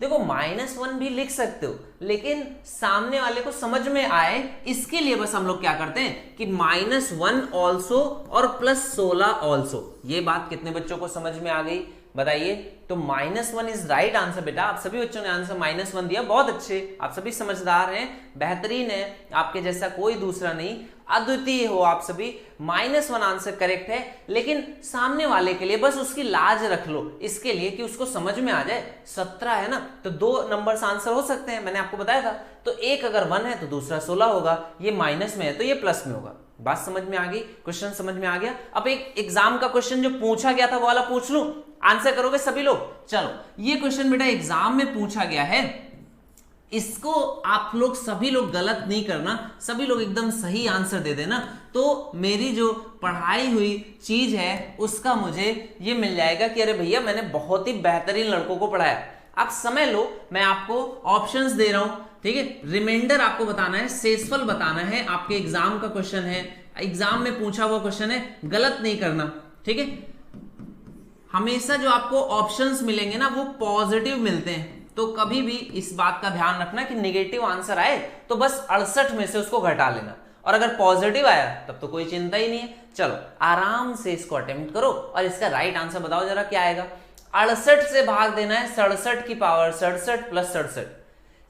Speaker 1: देखो -1 भी लिख सकते हो, लेकिन सामने वाले को समझ में आए इसके लिए बस हम लोग क्या करते हैं कि -1 ऑल्सो और +16 ऑल्सो। ये बात कितने बच्चों को समझ में आ गई बताइए? तो -1 इज राइट आंसर बेटा। आप सभी बच्चों ने आंसर -1 दिया, बहुत अच्छे, आप सभी समझदार हैं, बेहतरीन है, आपके जैसा कोई दूसरा नहीं, अद्वितीय हो आप सभी। -1 आंसर करेक्ट है, लेकिन सामने वाले के लिए बस उसकी लाज रख लो, इसके लिए कि उसको समझ में आ जाए। 17 है ना, तो 2 नंबर्स आंसर हो सकते हैं, मैंने आपको बताया था। तो एक अगर 1 है तो दूसरा 16 होगा, ये माइनस में है तो ये प्लस में होगा। बात समझ में आ गई? क्वेश्चन समझ में आ गया? अब एक एग्जाम का क्वेश्चन जो पूछा गया था वो वाला पूछ लूं, आंसर करोगे सभी लोग? चलो ये क्वेश्चन बेटा एग्जाम में पूछा गया है, इसको आप लोग सभी लोग गलत नहीं करना, सभी लोग एकदम सही आंसर दे देना, तो मेरी जो पढ़ाई हुई चीज है उसका मुझे ये मिल जाएगा कि अरे भैया मैंने बहुत ही बेहतरीन लड़कों को पढ़ाया। आप समय लो, मैं आपको ऑप्शंस दे रहा हूं, ठीक है? रिमाइंडर आपको बताना है, शेषफल बताना है, आपके एग्जाम का क्वेश्चन है, एग्जाम में पूछा हुआ क्वेश्चन है, गलत नहीं करना, ठीक है? हमेशा जो आपको ऑप्शंस मिलेंगे ना वो पॉजिटिव मिलते हैं, तो कभी भी इस बात का ध्यान रखना कि नेगेटिव आंसर आए तो बस 68 में से उसको घटा लेना, और अगर पॉजिटिव आया तब तो कोई चिंता ही नहीं है। चलो आराम से इसको अटेम्प्ट करो और इसका राइट आंसर बताओ जरा क्या आएगा। 68 से भाग देना है 67 की पावर 67 प्लस 67।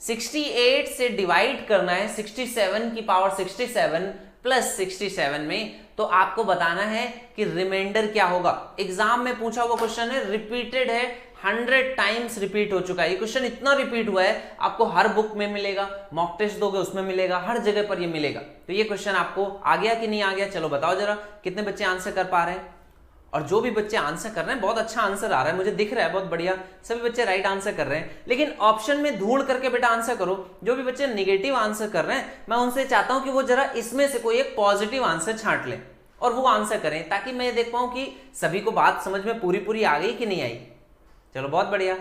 Speaker 1: 68 से डिवाइड करना है 67 की पावर 67 प्लस 67 में, तो आपको बताना है कि रिमाइंडर क्या होगा। एग्जाम में पूछा हुआ क्वेश्चन है, रिपीटेड है, 100 टाइम्स रिपीट हो चुका है ये क्वेश्चन, इतना रिपीट हुआ है, आपको हर बुक में मिलेगा, मॉक टेस्ट दोगे उसमें मिलेगा, हर जगह पर ये मिलेगा। तो ये क्वेश्चन आपको आ गया कि नहीं आ गया? चलो बताओ जरा कितने बच्चे आंसर कर पा रहे हैं। और जो भी बच्चे आंसर कर रहे हैं बहुत अच्छा आंसर आ रहा है, मुझे दिख रहा है, बहुत बढ़िया, सभी बच्चे राइट आंसर कर रहे हैं। लेकिन ऑप्शन में ढूंढ करके बेटा आंसर करो। जो भी बच्चे नेगेटिव आंसर कर रहे हैं मैं उनसे चाहता हूं कि वो जरा इसमें से कोई एक पॉजिटिव आंसर छांट लें और वो आंसर करें, ताकि मैं देख पाऊं कि सभी को बात समझ में पूरी पूरी आ गई कि नहीं आई। चलो बहुत बढ़िया।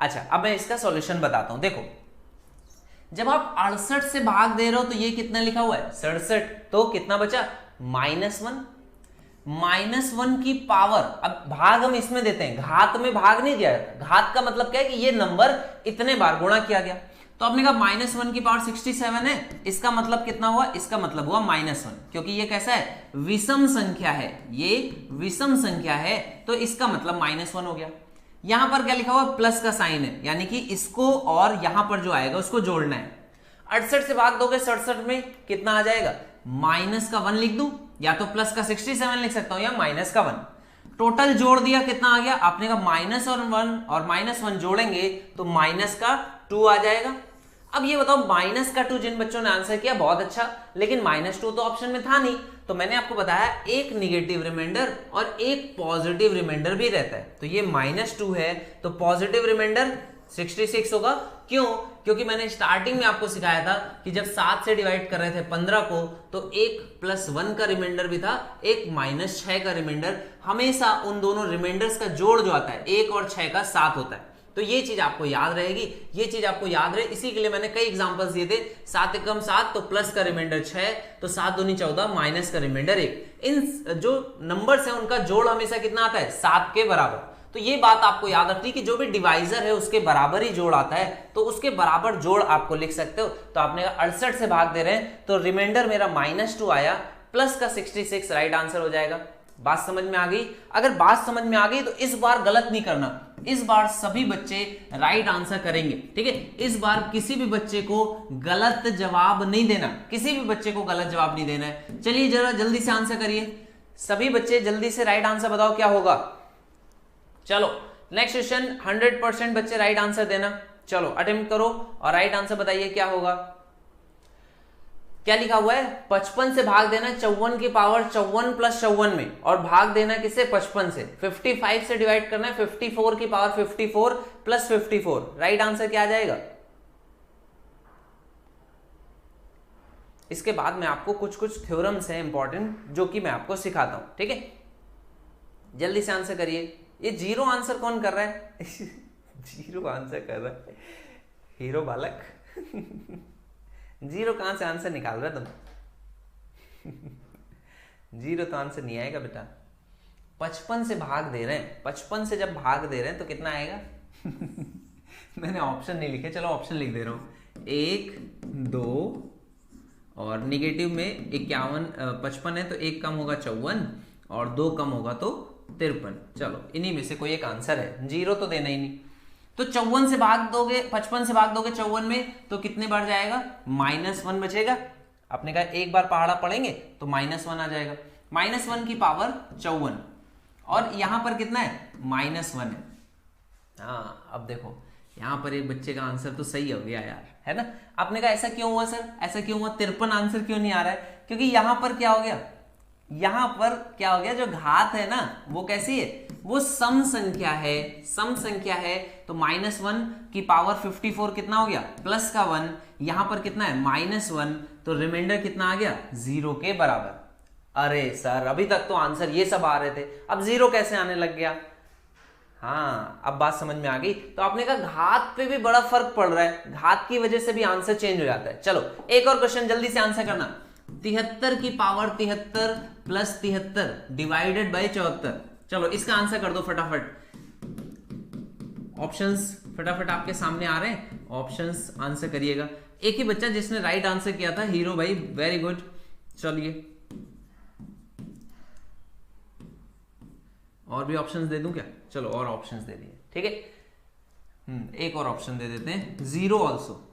Speaker 1: अच्छा अब मैं इसका सॉल्यूशन बताता हूं। देखो जब आप 68 से भाग दे रहे हो तो ये कितना लिखा हुआ है? 67, तो कितना बचा? -1। -1 की पावर, अब भाग हम इसमें देते हैं, घात में भाग नहीं दिया जाता। घात का मतलब क्या है कि ये नंबर इतने बार गुणा किया गया, तो आपने कहा -1 की पावर 67 है, इसका मतलब कितना हुआ? इसका मतलब हुआ -1, क्योंकि ये कैसा है? विषम संख्या है, ये विषम संख्या है, तो इसका मतलब -1 हो गया। यहां पर क्या लिखा हुआ? प्लस का साइन है, यानी कि इसको और यहां पर जो आएगा उसको जोड़ना है। 68 से भाग दोगे 67 में, कितना आ जाएगा? -1 लिख दूं, या तो प्लस का 67 लिख सकता हूं या -1। टोटल जोड़ दिया, कितना आ गया? आपने कहा -1 और -1 जोड़ेंगे तो -2 आ जाएगा। अब ये बताओ माइनस का 2 जिन बच्चों ने आंसर किया बहुत अच्छा, लेकिन -2 तो ऑप्शन में था नहीं, तो मैंने आपको बताया एक निगेटिव रिमाइंडर और एक पॉजिटिव रिमाइंडर भी रहता है। तो ये -2 है तो पॉजिटिव रिमाइंडर 66 होगा। क्यों? क्योंकि मैंने स्टार्टिंग में आपको सिखाया था कि जब 7 से डिवाइड कर रहे थे 15 को तो 1 + 1 का रिमाइंडर भी था, एक -6 का रिमाइंडर। हमेशा उन दोनों रिमाइंडर्स का जोड़ जो आता है 1 और 6 का 7 होता है। तो ये चीज आपको याद रहेगी, ये चीज आपको याद रहे, इसी के लिए मैंने कई एग्जांपल्स दिए थे। 7 एकम 7 तो प्लस का रिमाइंडर 6, तो 7 दूनी 14 माइनस का रिमाइंडर 1। इन जो नंबर्स हैं उनका जोड़ हमेशा कितना आता है? 7 के बराबर। तो ये बात आपको याद रखनी कि जो भी डिवाइजर है उसके बराबर ही जोड़ आता है, तो उसके बराबर जोड़ आपको लिख सकते हो। तो आपने 68 से भाग दे रहे हैं तो रिमाइंडर मेरा -2 आया, प्लस का 66 राइट आंसर हो जाएगा। बात समझ में आ गई? अगर बात समझ में आ गई तो इस बार गलत नहीं करना, इस बार सभी बच्चे राइट आंसर करेंगे, ठीक है। इस बार किसी भी बच्चे को गलत जवाब नहीं देना, किसी भी बच्चे को गलत जवाब नहीं देना है। चलिए जरा जल्दी से आंसर करिए, सभी बच्चे जल्दी से राइट आंसर बताओ क्या होगा। चलो नेक्स्ट क्वेश्चन, 100% बच्चे राइट आंसर देना। चलो अटेम्प्ट करो और राइट आंसर बताइए क्या होगा। क्या लिखा हुआ है? 55 से भाग देना 54 की पावर 54 + 54 में, और भाग देना किससे? 55 से। 55 से डिवाइड करना है 54 की पावर 54 + 54। राइट आंसर क्या आ जाएगा? इसके बाद में आपको कुछ थ्योरम्स हैं इंपॉर्टेंट जो कि मैं आपको सिखाता हूं, ठीक है। जल्दी से आंसर करिए। ये 0 आंसर कौन कर रहा है? 0 आंसर कर रहा है हीरो बालक। 0 कहां से आंसर निकाल रहा तुम? 0 तो आंसर नहीं आएगा बेटा। 55 से भाग दे रहे हैं, 55 से जब भाग दे रहे हैं तो कितना आएगा? मैंने ऑप्शन नहीं लिखे, चलो ऑप्शन लिख दे रहा हूं। 1 2 और निगेटिव में 51, 55 है तो 1 कम होगा 54 और 2 कम होगा तो 53। चलो इन्हीं में से कोई एक आंसर है, 0 तो देना ही नहीं। तो 54 से भाग दोगे, 55 से भाग दोगे 54 में तो कितने बार जाएगा? -1 बचेगा। आपने कहा एक बार पहाड़ा पढ़ेंगे तो -1 आ जाएगा। -1 की पावर 54 और यहां पर कितना है? -1 है। हाँ अब देखो यहां पर एक बच्चे का आंसर तो सही हो गया यार, है ना। आपने कहा ऐसा क्यों हुआ सर, ऐसा क्यों हुआ? 53 आंसर क्यों नहीं आ रहा है? क्योंकि यहां पर क्या हो गया, यहां पर क्या हो गया, जो घात है ना वो कैसी है? वो सम संख्या है, सम संख्या है। तो -1 की पावर 54 कितना हो गया? प्लस का 1। यहां पर कितना है? -1, तो रिमाइंडर कितना आ गया? 0 के बराबर। अरे सर अभी तक तो आंसर ये सब आ रहे थे, अब 0 कैसे आने लग गया? हाँ अब बात समझ में आ गई। तो आपने कहा घात पे भी बड़ा फर्क पड़ रहा है, घात की वजह से भी आंसर चेंज हो जाता है। चलो एक और क्वेश्चन जल्दी से आंसर करना। 73 की पावर 73 + 73 डिवाइडेड बाय 74। चलो इसका आंसर कर दो फटाफट। ऑप्शंस फटाफट आपके सामने आ रहे हैं, ऑप्शंस आंसर करिएगा। एक ही बच्चा जिसने राइट आंसर किया था, हीरो भाई, वेरी गुड। चलिए और भी ऑप्शंस दे दूं क्या? चलो और ऑप्शंस दे दिए, ठीक है। एक और ऑप्शन दे देते हैं, 0 ऑल्सो।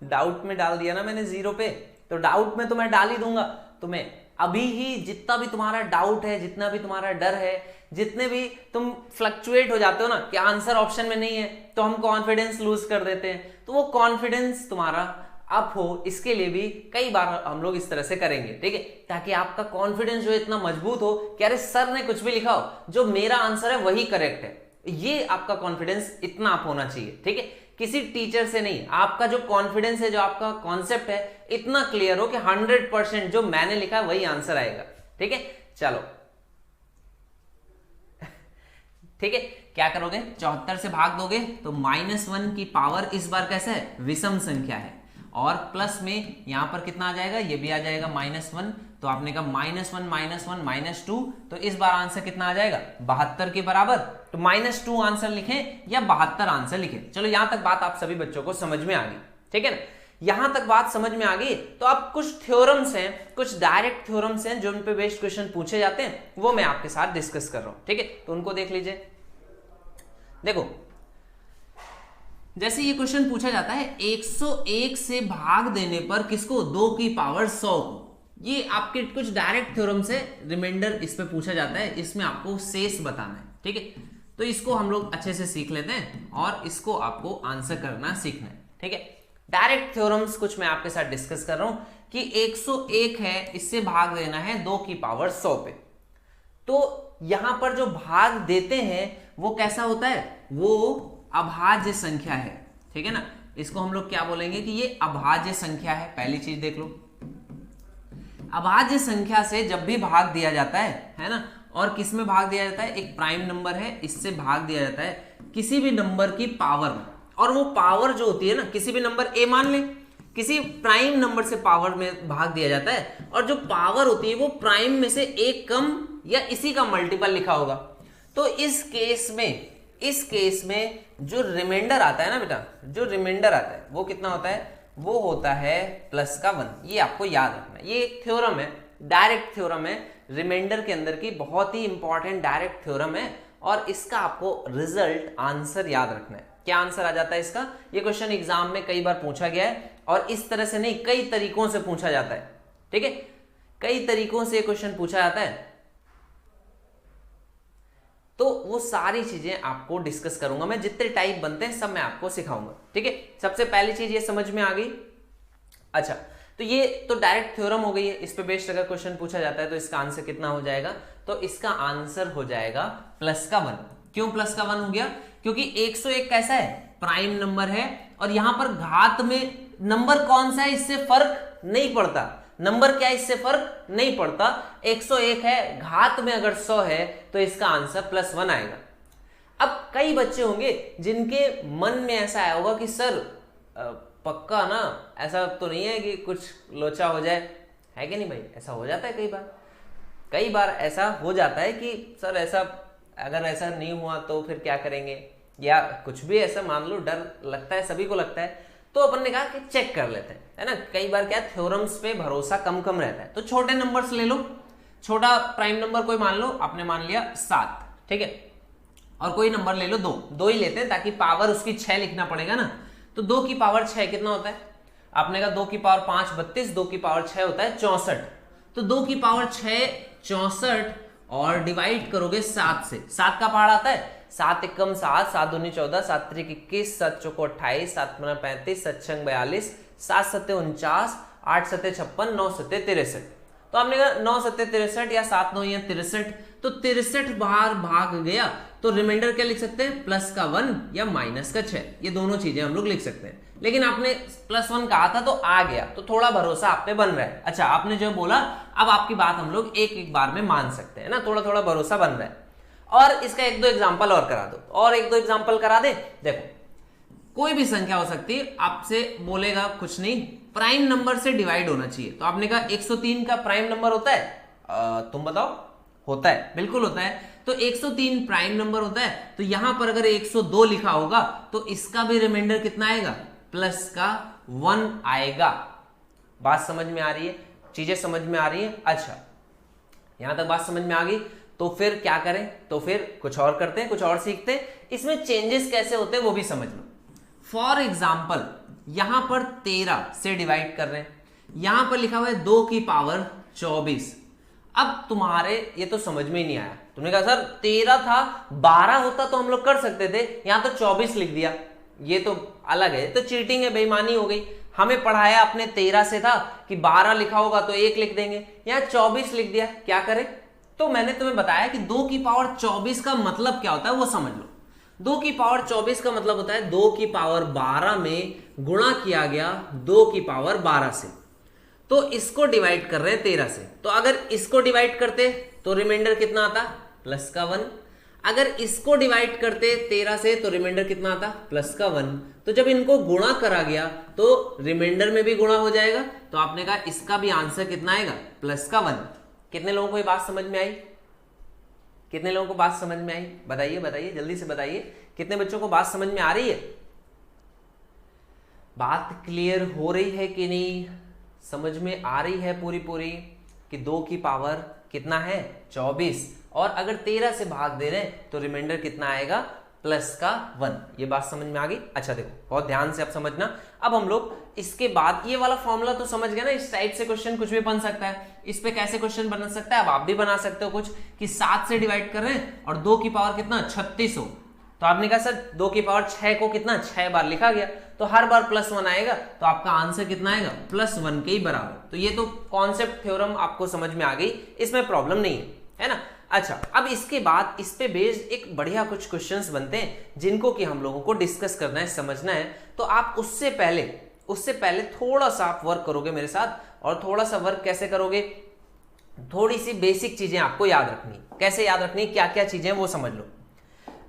Speaker 1: डाउट में डाल दिया ना मैंने 0 पे, तो डाउट में तो मैं डाल ही दूंगा तुम्हें। अभी ही जितना भी तुम्हारा डाउट है, जितना भी तुम्हारा डर है, जितने भी तुम फ्लक्चुएट हो जाते हो ना कि आंसर ऑप्शन में नहीं है तो हम कॉन्फिडेंस लूज कर देते हैं, तो वो कॉन्फिडेंस तुम्हारा अप हो, इसके लिए भी कई बार हम लोग इस तरह से करेंगे, ठीक है। ताकि आपका कॉन्फिडेंस जो है इतना मजबूत हो कि अरे सर ने कुछ भी लिखा हो, जो मेरा आंसर है वही करेक्ट है, ये आपका कॉन्फिडेंस इतना अप होना चाहिए, ठीक है। किसी टीचर से नहीं, आपका जो कॉन्फिडेंस है, जो आपका कॉन्सेप्ट है, इतना क्लियर हो कि 100% जो मैंने लिखा है वही आंसर आएगा, ठीक है। चलो ठीक है, क्या करोगे? 74 से भाग दोगे तो -1 की पावर इस बार कैसे है? विषम संख्या है, और प्लस में यहां पर कितना आ जाएगा? ये भी आ जाएगा -1। तो आपने कहा -1 -2, तो इस बार आंसर कितना आ जाएगा? 72 के बराबर। तो -2 आंसर लिखें या 72 आंसर लिखें? चलो यहां तक बात आप सभी बच्चों को समझ में आ गई, ठीक है ना। यहां तक बात समझ में आ गई तो अब कुछ थ्योरम्स हैं, कुछ डायरेक्ट थ्योरम्स हैं जो उन पे बेस्ड क्वेश्चन पूछे जाते हैं, वो मैं आपके साथ डिस्कस कर रहा हूं, ठीक है। तो उनको देख लीजिए। देखो जैसे ये क्वेश्चन पूछा जाता है 101 से भाग देने पर किसको? 2 की पावर 100 को। ये आपके कुछ डायरेक्ट थ्योरम से रिमाइंडर इस पे पूछा जाता है, इसमें आपको शेष बताना है, ठीक है। तो इसको हम लोग अच्छे से सीख लेते हैं और इसको आपको आंसर करना सीखना है, ठीक है। डायरेक्ट थ्योरम्स कुछ मैं आपके साथ डिस्कस कर रहा हूं कि 101 है, इससे भाग देना है 2 की पावर 100 पे। तो यहां पर जो भाग देते हैं वो कैसा होता है, वो अभाज्य संख्या है, ठीक है ना। इसको हम लोग क्या बोलेंगे कि ये अभाज्य संख्या है। पहली चीज देख लो, अभाज्य संख्या से जब भी भाग दिया जाता है ना, और किस में भाग दिया जाता है, एक प्राइम नंबर है, इससे भाग दिया जाता है किसी भी नंबर की पावर में। और वो पावर जो होती है ना, किसी भी नंबर ए मान ले, किसी प्राइम नंबर से पावर में भाग दिया जाता है, और जो पावर होती है वो प्राइम में से एक कम या इसी का मल्टीपल लिखा होगा। तो इस केस में जो रिमाइंडर आता है ना बेटा, जो रिमाइंडर आता है वो कितना होता है, वो होता है प्लस का 1। ये आपको याद रखना है, ये एक थ्योरम है, डायरेक्ट थ्योरम है, रिमाइंडर के अंदर की बहुत ही इंपॉर्टेंट डायरेक्ट थ्योरम है। और इसका आपको रिजल्ट आंसर याद रखना है। क्या आंसर आ जाता है इसका, ये क्वेश्चन एग्जाम में कई बार पूछा गया है, और इस तरह से नहीं, कई तरीकों से पूछा जाता है, ठीक है। कई तरीकों से क्वेश्चन पूछा जाता है, तो वो सारी चीजें आपको डिस्कस करूंगा मैं, जितने टाइप बनते हैं सब मैं आपको सिखाऊंगा, ठीक है। सबसे पहली चीज ये समझ में आ गई। अच्छा, तो ये तो डायरेक्ट थ्योरम हो गई है, इस पे बेस्ड अगर क्वेश्चन पूछा जाता है तो इसका आंसर कितना हो जाएगा, तो इसका आंसर हो जाएगा प्लस का 1। क्यों प्लस का 1 हो गया, क्योंकि 101 कैसा है, प्राइम नंबर है, और यहां पर घात में नंबर कौन सा है इससे फर्क नहीं पड़ता, नंबर क्या है इससे फर्क नहीं पड़ता। 101 है, घात में अगर 100 है तो इसका आंसर प्लस 1 आएगा। अब कई बच्चे होंगे जिनके मन में ऐसा आया होगा कि सर पक्का ना, ऐसा तो नहीं है कि कुछ लोचा हो जाए, है कि नहीं भाई, ऐसा हो जाता है कई बार ऐसा हो जाता है कि सर ऐसा, अगर ऐसा नहीं हुआ तो फिर क्या करेंगे, या कुछ भी ऐसा मान लो, डर लगता है, सभी को लगता है। तो अपन ने कहा कि चेक कर लेते हैं, है ना। कई बार क्या थ्योरम्स पे भरोसा कम रहता है, तो छोटे नंबर्स ले लो, छोटा प्राइम नंबर कोई मान लो, आपने मान लिया 7, ठीक है, और कोई नंबर ले लो 2 ही लेते हैं ताकि पावर उसकी 6 लिखना पड़ेगा ना। तो 2 की पावर 6 कितना होता है, आपने कहा 2 की पावर 5 32, 2 की पावर 6 होता है 64। तो 2 की पावर 6 64, और डिवाइड करोगे 7 से, 7 का पहाड़ आता है 7 एकम 7, 7 दूनी 14, 7 त्रिक 21, 7 चौको 28, 7 पंद्रह 35, 7 छंग 42, 7 सत्ते 49, 8 सत्ते 56, 9 सत्ते 63। तो आपने कहा 9 सत्ते 63 या 7 9 या 63, तो 63 बार भाग गया, तो रिमाइंडर क्या लिख सकते हैं, प्लस का 1 या माइनस का 6, ये दोनों चीजें हम लोग लिख सकते हैं। लेकिन आपने प्लस 1 कहा था तो आ गया, तो थोड़ा भरोसा आप पे बन रहा है। अच्छा, आपने जो बोला, अब आपकी बात हम लोग एक बार में मान सकते हैं ना, थोड़ा थोड़ा भरोसा बन रहा है। और इसका 1-2 एग्जाम्पल और करा दो, और 1-2 एग्जाम्पल करा दे। देखो, कोई भी संख्या हो सकती है, आपसे बोलेगा कुछ नहीं, प्राइम नंबर से डिवाइड होना चाहिए। तो आपने कहा 103 का प्राइम नंबर होता है, तुम बताओ, होता है, बिल्कुल होता है। तो 103 प्राइम नंबर होता है, तो यहां पर अगर 102 लिखा होगा तो इसका भी रिमाइंडर कितना आएगा, प्लस का 1 आएगा। बात समझ में आ रही है, चीजें समझ में आ रही है। अच्छा, यहां तक बात समझ में आ गई, तो फिर क्या करें, तो फिर कुछ और करते हैं, कुछ और सीखते हैं, इसमें चेंजेस कैसे होते हैं वो भी समझ लो। फॉर एग्जाम्पल, यहां पर 13 से डिवाइड कर रहे हैं, यहां पर लिखा हुआ है 2 की पावर 24। अब तुम्हारे ये तो समझ में ही नहीं आया, तुमने कहा सर 13 था, 12 होता तो हम लोग कर सकते थे, यहां तो 24 लिख दिया, ये तो अलग है, तो चीटिंग है, बेईमानी हो गई। हमें पढ़ाया अपने 13 से था कि 12 लिखा होगा तो 1 लिख देंगे, यहां 24 लिख दिया, क्या करें। तो मैंने तुम्हें बताया कि 2 की पावर 24 का मतलब क्या होता है वो समझ लो। 2 की पावर 24 का मतलब होता है 2 की पावर 12 में गुणा किया गया 2 की पावर 12 से। तो इसको डिवाइड कर रहे हैं 13 से, तो अगर इसको डिवाइड करते तो रिमाइंडर कितना आता, प्लस का 1। अगर इसको डिवाइड करते 13 से तो रिमाइंडर कितना आता, प्लस का 1। तो जब इनको गुणा करा गया तो रिमाइंडर में भी गुणा हो जाएगा, तो आपने कहा इसका भी आंसर कितना आएगा, प्लस का 1। कितने लोगों को ये बात समझ में आई, कितने लोगों को बात समझ में आई, बताइए बताइए, जल्दी से बताइए, कितने बच्चों को बात समझ में आ रही है, बात क्लियर हो रही है कि नहीं, समझ में आ रही है पूरी पूरी, कि 2 की पावर कितना है 24, और अगर 13 से भाग दे रहे हैं तो रिमाइंडर कितना आएगा, प्लस का 1। ये बात समझ में आ गई? अच्छा देखो, बहुत ध्यान से आप समझना। अब हम लोग इसके बाद ये वाला फॉर्मूला तो समझ गए ना, इस टाइप से क्वेश्चन कुछ भी बन सकता है, इस पे कैसे क्वेश्चन बन सकता है। अब आप भी बना सकते हो कुछ कि 7 से डिवाइड कर रहे हैं और 2 की पावर कितना 36 हो, तो आपने कहा सर 2 की पावर 6 को कितना 6 बार लिखा गया, तो हर बार +1 आएगा, तो आपका आंसर कितना आएगा +1 के ही बराबर। तो ये तो कॉन्सेप्ट थ्योरम आपको समझ में आ गई, इसमें प्रॉब्लम नहीं है ना। अच्छा, अब इसके बाद इस पे बेस्ड एक बढ़िया कुछ क्वेश्चंस बनते हैं जिनको कि हम लोगों को डिस्कस करना है, समझना है। तो आप उससे पहले थोड़ा सा आप वर्क करोगे मेरे साथ, और थोड़ा सा वर्क कैसे करोगे, थोड़ी सी बेसिक चीजें आपको याद रखनी। कैसे याद रखनी, क्या क्या चीजें वो समझ लो।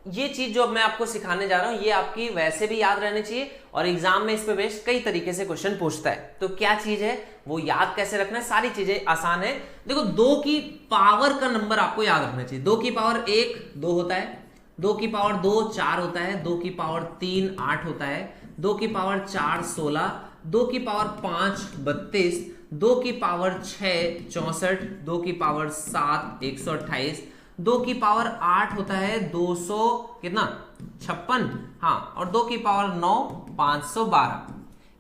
Speaker 1: ये चीज जो अब मैं आपको सिखाने जा रहा हूं ये आपकी वैसे भी याद रहनी चाहिए, और एग्जाम में इस पे बेस्ड कई तरीके से क्वेश्चन पूछता है। तो क्या चीज है वो याद कैसे रखना है, सारी चीजें आसान है। देखो 2 की पावर का नंबर आपको याद रखना चाहिए। 2 की पावर 1 2 होता है, 2 की पावर 2 4 होता है, 2 की पावर 3 8 होता है, 2 की पावर 4 16, 2 की पावर 5 32, 2 की पावर 6 64, 2 की पावर 7 128, 2 की पावर 8 होता है 200 कितना 56, हाँ, और 2 की पावर 9 512।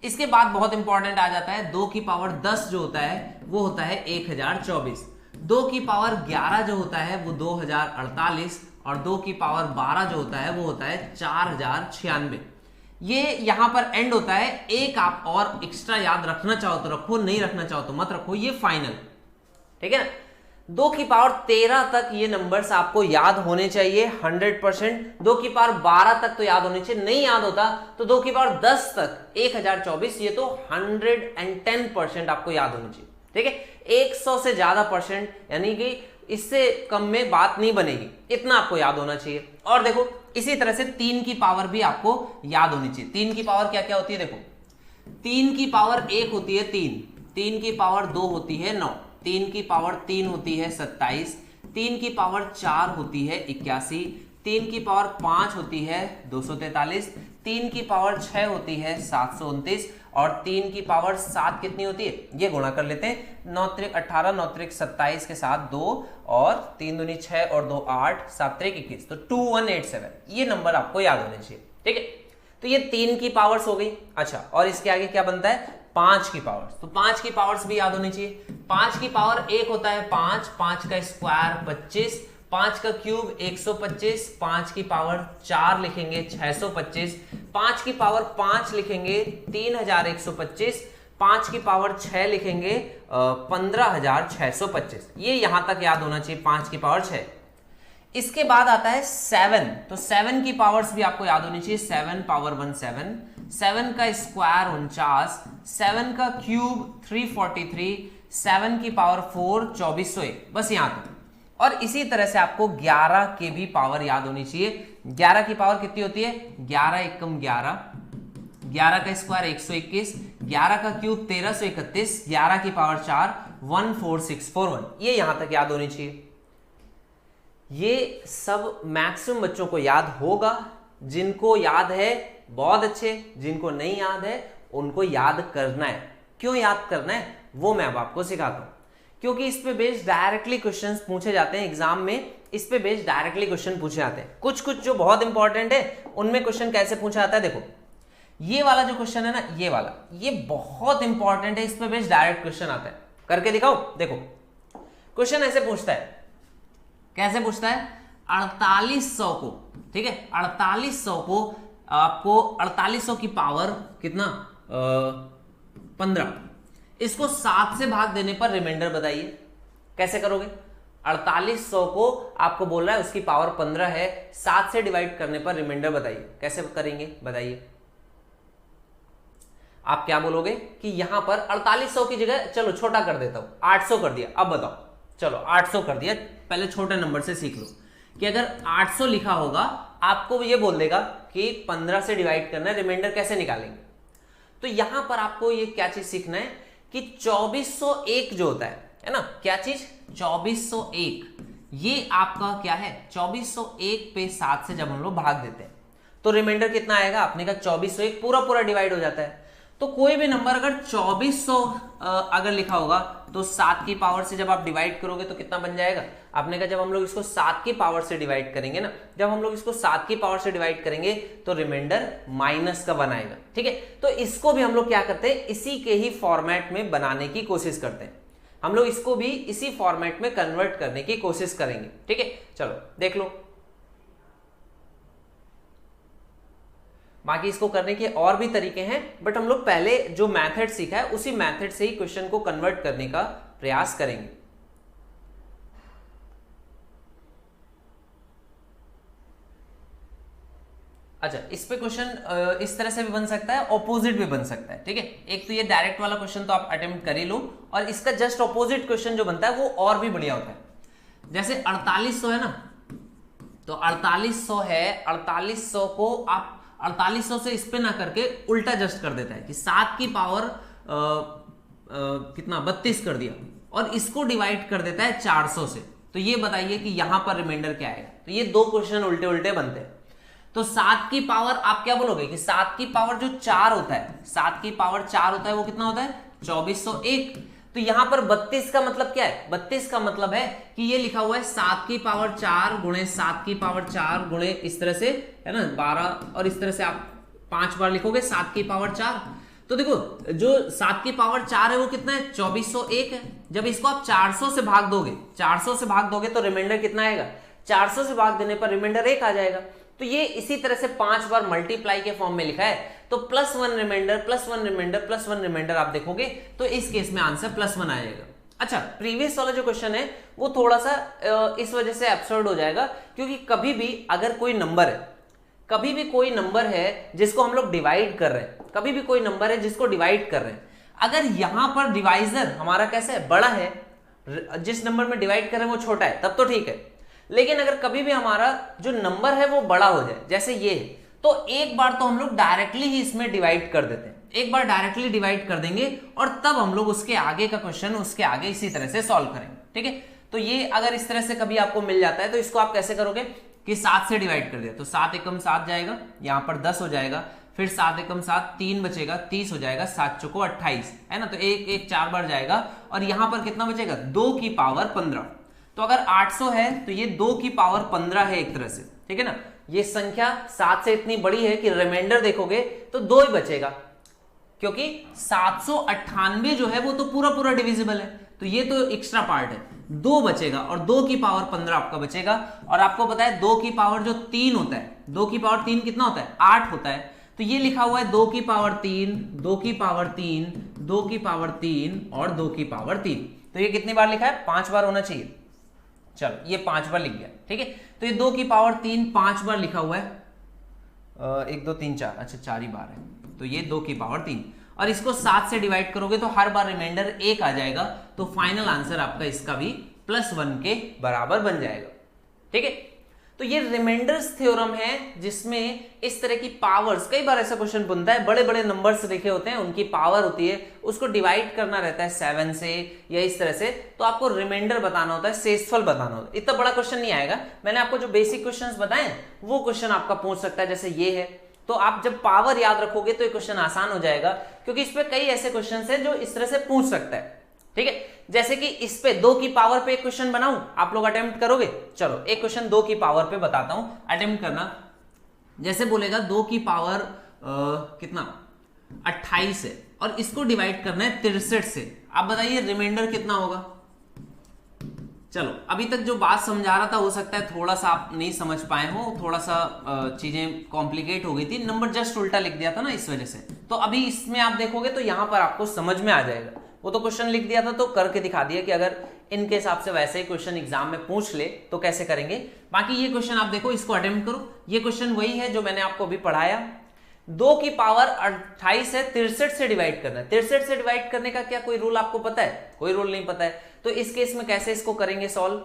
Speaker 1: इसके बाद बहुत इंपॉर्टेंट आ जाता है 2 की पावर 10 जो होता है वो होता है 1024, 2 की पावर 11 जो होता है वो 2048, और 2 की पावर 12 जो होता है वो होता है 4096। ये यहां पर एंड होता है। एक आप और एक्स्ट्रा याद रखना चाहो तो रखो, नहीं रखना चाहो तो मत रखो, ये फाइनल, ठीक है ना। 2 की पावर 13 तक ये नंबर्स आपको याद होने चाहिए 100%। 2 की पावर 12 तक तो याद होने चाहिए, नहीं याद होता तो 2 की पावर 10 तक 1024 ये तो 110% आपको याद होनी चाहिए, ठीक है। 100 से ज्यादा परसेंट, यानी कि इससे कम में बात नहीं बनेगी, इतना आपको याद होना चाहिए। और देखो इसी तरह से 3 की पावर भी आपको याद होनी चाहिए। 3 की पावर क्या क्या होती है, देखो 3 की पावर 1 होती है 3, 3 की पावर 2 होती है 9, 3 की पावर 3 होती है 27, 3 की पावर 4 होती है 81, 3 की पावर 5 होती है 243, 3 की पावर 6 होती है 729, और 3 की पावर 7 कितनी होती है, ये गुणा कर लेते हैं, 9 त्रिक 18 9 त्रिक 27 के साथ 2, और 3 दूनी 6 और 2 8 7 त्रिक 21, तो 2187 ये नंबर आपको याद होने चाहिए, ठीक है। तो ये 3 की पावर्स हो गई। अच्छा, और इसके आगे क्या बनता है, 5 की पावर्स, तो 5 की पावर्स भी याद होनी चाहिए। 5 की पावर 1 होता है 5, 5 का स्क्वायर 25, 5 का क्यूब 125, 5 की पावर 4 लिखेंगे 625, 5 की पावर 5 लिखेंगे 3125, 5 की पावर 6 लिखेंगे 15625। ये यहां तक याद होना चाहिए 5 की पावर 6। इसके बाद आता है 7, तो 7 की पावर्स भी आपको याद होनी चाहिए। 7 पावर 1 7, 7 का स्क्वायर 49, 7 का क्यूब 343, 7 की पावर 4 2401, बस यहां तक। और इसी तरह से आपको 11 के भी पावर याद होनी चाहिए। 11 की पावर कितनी होती है, 11 एकम 11, 11 का स्क्वायर 121, 11 का क्यूब 1331, 11 की पावर 4 14641, ये यहां तक याद होनी चाहिए। ये सब मैक्सिमम बच्चों को याद होगा, जिनको याद है बहुत अच्छे, जिनको नहीं याद है उनको याद करना है। क्यों याद करना है वो मैं अब आपको सिखाता हूं, क्योंकि इस पे बेस्ड डायरेक्टली क्वेश्चंस पूछे जाते हैं एग्जाम में। इस पे बेस्ड डायरेक्टली क्वेश्चन पूछे जाते हैं, कुछ कुछ जो बहुत इंपॉर्टेंट है उनमें क्वेश्चन कैसे पूछा जाता है। देखो ये वाला जो क्वेश्चन है ना, ये वाला, ये बहुत इंपॉर्टेंट है, इस पे बेस्ड डायरेक्ट क्वेश्चन आता है। करके दिखाओ, देखो क्वेश्चन ऐसे पूछता है, कैसे पूछता है, 4800 को, ठीक है, 4800 को आपको 4800 की पावर कितना 15, इसको 7 से भाग देने पर रिमाइंडर बताइए। कैसे करोगे, 4800 को आपको बोल रहा है उसकी पावर 15 है, 7 से डिवाइड करने पर रिमाइंडर बताइए। कैसे करेंगे बताइए। आप क्या बोलोगे कि यहां पर 4800 की जगह चलो छोटा कर देता हूं, 800 कर दिया। अब बताओ, चलो 800 कर दिया, पहले छोटे नंबर से सीख लो कि अगर 800 लिखा होगा आपको ये बोल देगा कि 15 से डिवाइड करना है, रिमाइंडर कैसे निकालेंगे। तो यहां पर आपको ये क्या चीज सीखना है कि 2401 जो होता है ना, क्या चीज 2401, ये आपका क्या है 2401 पे 7 से जब हम लोग भाग देते हैं तो रिमाइंडर कितना आएगा, आपने कहा 2401 पूरा पूरा डिवाइड हो जाता है। तो तो कोई भी नंबर अगर 2400 अगर लिखा होगा तो 7 की पावर से जब आप डिवाइड करोगे तो कितना बन जाएगा? आपने कहा जब हम लोग इसको 7 की पावर से डिवाइड करेंगे ना, जब हम लोग इसको 7 की पावर से डिवाइड करेंगे तो रिमाइंडर माइनस का 1 आएगा। ठीक है, तो इसको भी हम लोग क्या करते हैं, इसी के ही फॉर्मेट में बनाने की कोशिश करते हैं। हम लोग इसको भी इसी फॉर्मेट में कन्वर्ट करने की कोशिश करेंगे। ठीक है, चलो देख लो। बाकी इसको करने के और भी तरीके हैं, बट हम लोग पहले जो मेथड सीखा है उसी मेथड से ही क्वेश्चन को कन्वर्ट करने का प्रयास करेंगे। अच्छा, इस पे क्वेश्चन इस तरह से भी बन सकता है, ऑपोजिट भी बन सकता है। ठीक है, एक तो ये डायरेक्ट वाला क्वेश्चन तो आप अटेम्प्ट कर ही लो, और इसका जस्ट ऑपोजिट क्वेश्चन जो बनता है वो और भी बढ़िया होता है। जैसे 4800 है ना, तो 4800 है, 4800 को आप 4800 से इस पे ना करके उल्टा जस्ट कर देता है कि 7 की पावर कितना 32 कर दिया, और इसको डिवाइड कर देता है 400 से। तो ये बताइए कि यहां पर रिमाइंडर क्या आएगा? तो ये दो क्वेश्चन उल्टे उल्टे बनते हैं। तो 7 की पावर आप क्या बोलोगे कि 7 की पावर जो 4 होता है, 7 की पावर 4 होता है वो कितना होता है? 2401। तो यहां पर 32 का मतलब क्या है? 32 का मतलब है कि ये लिखा हुआ है 7 की पावर 4 गुणे 7 की पावर 4 गुणे इस तरह से, है ना, 12, और इस तरह से आप 5 बार लिखोगे 7 की पावर 4। तो देखो जो 7 की पावर 4 है वो कितना है? 2401 है। जब इसको आप 400 से भाग दोगे, 400 से भाग दोगे तो रिमाइंडर कितना आएगा? 400 से भाग देने पर रिमाइंडर 1 आ जाएगा। तो ये इसी तरह से 5 बार मल्टीप्लाई के फॉर्म में लिखा है, तो +1 रिमाइंडर +1 रिमाइंडर +1 रिमाइंडर आप देखोगे तो इस केस में आंसर +1 आएगा। अच्छा, प्रीवियस वाला जो क्वेश्चन है वो थोड़ा सा इस वजह से एब्सर्ड हो जाएगा, क्योंकि कभी भी अगर कोई नंबर है, कभी भी कोई नंबर है जिसको हम लोग डिवाइड कर रहे हैं, कभी भी कोई नंबर है जिसको डिवाइड कर रहे हैं, अगर यहां पर डिवाइजर हमारा कैसा है? बड़ा है, जिस नंबर में डिवाइड कर रहे हैं वो छोटा है, तब तो ठीक है। लेकिन अगर कभी भी हमारा जो नंबर है वो बड़ा हो जाए, जैसे ये है, तो एक बार तो हम लोग डायरेक्टली ही इसमें डिवाइड कर देते हैं, एक बार डायरेक्टली डिवाइड कर देंगे और तब हम लोग उसके आगे का क्वेश्चन उसके आगे इसी तरह से सॉल्व करेंगे। ठीक है, तो ये अगर इस तरह से कभी आपको मिल जाता है तो इसको आप कैसे करोगे कि 7 से डिवाइड कर दिया, तो 7 एकम 7 जाएगा, यहां पर 10 हो जाएगा, फिर 7 एकम 7 3 बचेगा, 30 हो जाएगा, 7 चौको 28, है ना, तो एक एक 4 बार जाएगा, और यहां पर कितना बचेगा? 2 की पावर 15। तो अगर 800 है तो ये 2 की पावर 15 है एक तरह से। ठीक है ना, ये संख्या 7 से इतनी बड़ी है कि रिमाइंडर देखोगे तो 2 ही बचेगा, क्योंकि 798 जो है वो तो पूरा पूरा डिविजिबल है, तो ये तो एक्स्ट्रा पार्ट है, 2 बचेगा, और 2 की पावर 15 आपका बचेगा। और आपको पता है 2 की पावर जो 3 होता है, 2 की पावर 3 कितना होता है? 8 होता है। तो ये लिखा हुआ है 2 की पावर 3, 2 की पावर 3, 2 की पावर 3 और 2 की पावर 3। तो ये कितनी बार लिखा है? 5 बार होना चाहिए। चलो ये 5 बार लिख गया। ठीक है, तो ये 2 की पावर 3 5 बार लिखा हुआ है, 1 2 3 4, अच्छा 4 ही बार है, तो ये 2 की पावर 3, और इसको 7 से डिवाइड करोगे तो हर बार रिमाइंडर 1 आ जाएगा, तो फाइनल आंसर आपका इसका भी +1 के बराबर बन जाएगा। ठीक है, तो ये रिमाइंडर्स थ्योरम है जिसमें इस तरह की पावर्स, कई बार ऐसा क्वेश्चन बनता है, बड़े बड़े नंबर्स लिखे होते हैं, उनकी पावर होती है, उसको डिवाइड करना रहता है 7 से या इस तरह से, तो आपको रिमाइंडर बताना होता है, शेषफल बताना होता है। इतना बड़ा क्वेश्चन नहीं आएगा, मैंने आपको जो बेसिक क्वेश्चंस बताए वो क्वेश्चन आपका पूछ सकता है, जैसे ये है। तो आप जब पावर याद रखोगे तो ये क्वेश्चन आसान हो जाएगा, क्योंकि इस पे कई ऐसे क्वेश्चन है जो इस तरह से पूछ सकता है। ठीक है, जैसे कि इस पे 2 की पावर पे एक क्वेश्चन बनाऊं, आप लोग अटेम्प्ट करोगे? चलो एक क्वेश्चन 2 की पावर पे बताता हूं, अटेम्प्ट करना। जैसे बोलेगा 2 की पावर कितना 28 है, और इसको डिवाइड करना है 63 से, आप बताइए रिमाइंडर कितना होगा? चलो अभी तक जो बात समझा रहा था, हो सकता है थोड़ा सा आप नहीं समझ पाए हो, थोड़ा सा चीजें कॉम्प्लिकेट हो गई थी, नंबर जस्ट उल्टा लिख दिया था ना इस वजह से। तो अभी इसमें आप देखोगे तो यहां पर आपको समझ में आ जाएगा। वो तो क्वेश्चन लिख दिया था तो करके दिखा दिया कि अगर इनके हिसाब से वैसे ही क्वेश्चन एग्जाम में पूछ ले तो कैसे करेंगे। बाकी ये क्वेश्चन आप देखो, इसको अटेम्प्ट करो। ये क्वेश्चन वही है जो मैंने आपको अभी पढ़ाया। 2 की पावर 28 है, 63 से डिवाइड करना है। 63 से डिवाइड करने का क्या कोई रूल आपको पता है? कोई रूल नहीं पता है। तो इस केस में कैसे इसको करेंगे सॉल्व?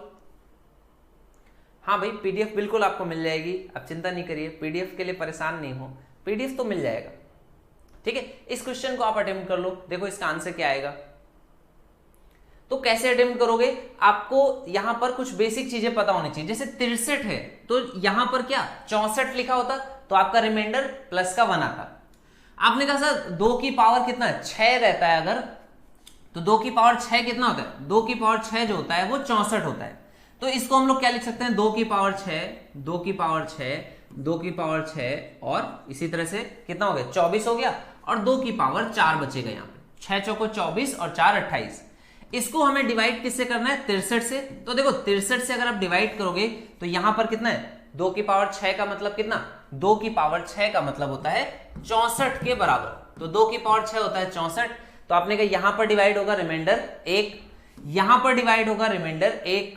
Speaker 1: हाँ भाई, पीडीएफ बिल्कुल आपको मिल जाएगी, आप चिंता नहीं करिए, पीडीएफ के लिए परेशान नहीं हो, पीडीएफ तो मिल जाएगा। ठीक है, इस क्वेश्चन को आप अटेम्प्ट कर लो, देखो इसका आंसर क्या आएगा। तो कैसे अटेम्प्ट करोगे? आपको यहां पर कुछ बेसिक चीजें पता होनी चाहिए। जैसे 63 है तो यहां पर क्या 64 लिखा होता तो आपका रिमाइंडर प्लस का 1 आता। आपने कहा सर 2 की पावर कितना है, 6 रहता है अगर, तो 2 की पावर 6 कितना होता है, 2 की पावर 6 जो होता है वो 64 होता है। तो इसको हम लोग क्या लिख सकते हैं, 2 की पावर 6, 2 की पावर 6, 2 की पावर 6 और इसी तरह से कितना हो गया, 24 हो गया, और 2 की पावर 4 बचेगा यहाँ पे, 6 चौको 24 और 4 28। इसको हमें डिवाइड किससे करना है, 63 से। तो देखो 63 से अगर आप डिवाइड करोगे तो यहां पर कितना है, 2 की पावर 6 का मतलब कितना, 2 की पावर 6 का मतलब होता है 64 के बराबर। तो 2 की पावर 6 होता है 64। तो आपने कहा यहां पर डिवाइड होगा रिमाइंडर 1, यहां पर डिवाइड होगा रिमाइंडर 1,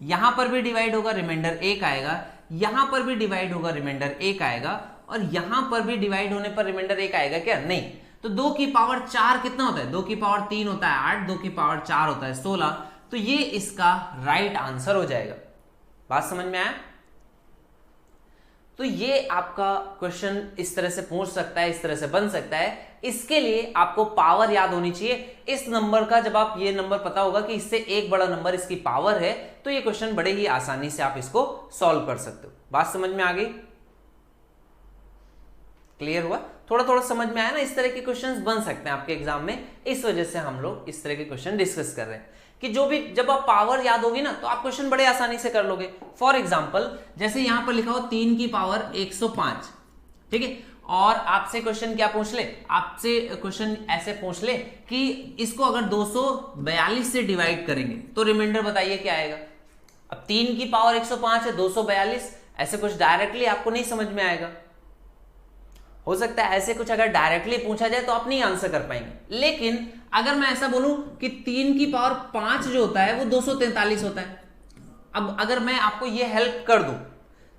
Speaker 1: यहां पर भी डिवाइड होगा रिमाइंडर 1 आएगा, यहां पर भी डिवाइड होगा रिमाइंडर 1 आएगा, और यहां पर भी डिवाइड होने पर रिमाइंडर 1 आएगा क्या, नहीं। तो 2 की पावर 4 कितना होता है, 2 की पावर 3 होता है 8, 2 की पावर 4 होता है 16। तो ये इसका राइट आंसर हो जाएगा। बात समझ में आया। तो ये आपका क्वेश्चन इस तरह से पूछ सकता है, इस तरह से बन सकता है। इसके लिए आपको पावर याद होनी चाहिए। इस नंबर का जब आप ये नंबर पता होगा कि इससे एक बड़ा नंबर इसकी पावर है, तो ये क्वेश्चन बड़े ही आसानी से आप इसको सॉल्व कर सकते हो। बात समझ में आ गई, क्लियर हुआ, थोड़ा थोड़ा समझ में आया ना। इस तरह के क्वेश्चंस बन सकते हैं आपके एग्जाम में, इस वजह से हम लोग इस तरह के क्वेश्चन डिस्कस कर रहे हैं कि जो भी जब आप पावर याद होगी ना तो आप क्वेश्चन बड़े आसानी से कर लोगे। फॉर एग्जांपल जैसे यहां पर लिखा हो 3 की पावर 105, ठीक है, और आपसे क्वेश्चन क्या पूछ ले, आपसे क्वेश्चन ऐसे पूछ ले कि इसको अगर 242 से डिवाइड करेंगे तो रिमाइंडर बताइए क्या आएगा। अब 3 की पावर 105 है, 242, ऐसे कुछ डायरेक्टली आपको नहीं समझ में आएगा। हो सकता है ऐसे कुछ अगर डायरेक्टली पूछा जाए तो आप नहीं आंसर कर पाएंगे। लेकिन अगर मैं ऐसा बोलूं कि 3 की पावर 5 जो होता है वो 243 होता है, अब अगर मैं आपको ये हेल्प कर दूं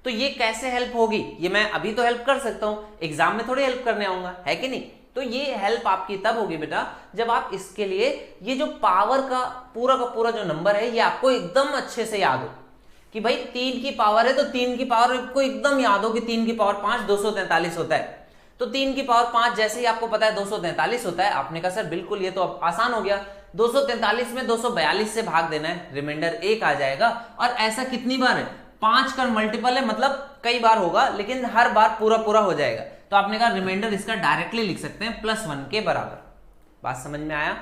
Speaker 1: तो ये कैसे हेल्प होगी, ये मैं अभी तो हेल्प कर सकता हूं, एग्जाम में थोड़ी हेल्प करने आऊंगा, है कि नहीं। तो ये हेल्प आपकी तब होगी बेटा जब आप इसके लिए ये जो पावर का पूरा जो नंबर है ये आपको एकदम अच्छे से याद हो कि भाई 3 की पावर है तो 3 की पावर को एकदम याद हो कि 3 की पावर 5 243 होता है। तो 3 की पावर 5 जैसे ही आपको पता है 243 होता है, आपने कहा सर बिल्कुल ये तो अब आसान हो गया, 243 में 242 से भाग देना है, रिमाइंडर 1 आ जाएगा। और ऐसा कितनी बार है, 5 का मल्टीपल है, मतलब कई बार होगा, लेकिन हर बार पूरा हो जाएगा। तो आपने कहा रिमाइंडर इसका डायरेक्टली लिख सकते हैं +1 के बराबर। बात समझ में आया,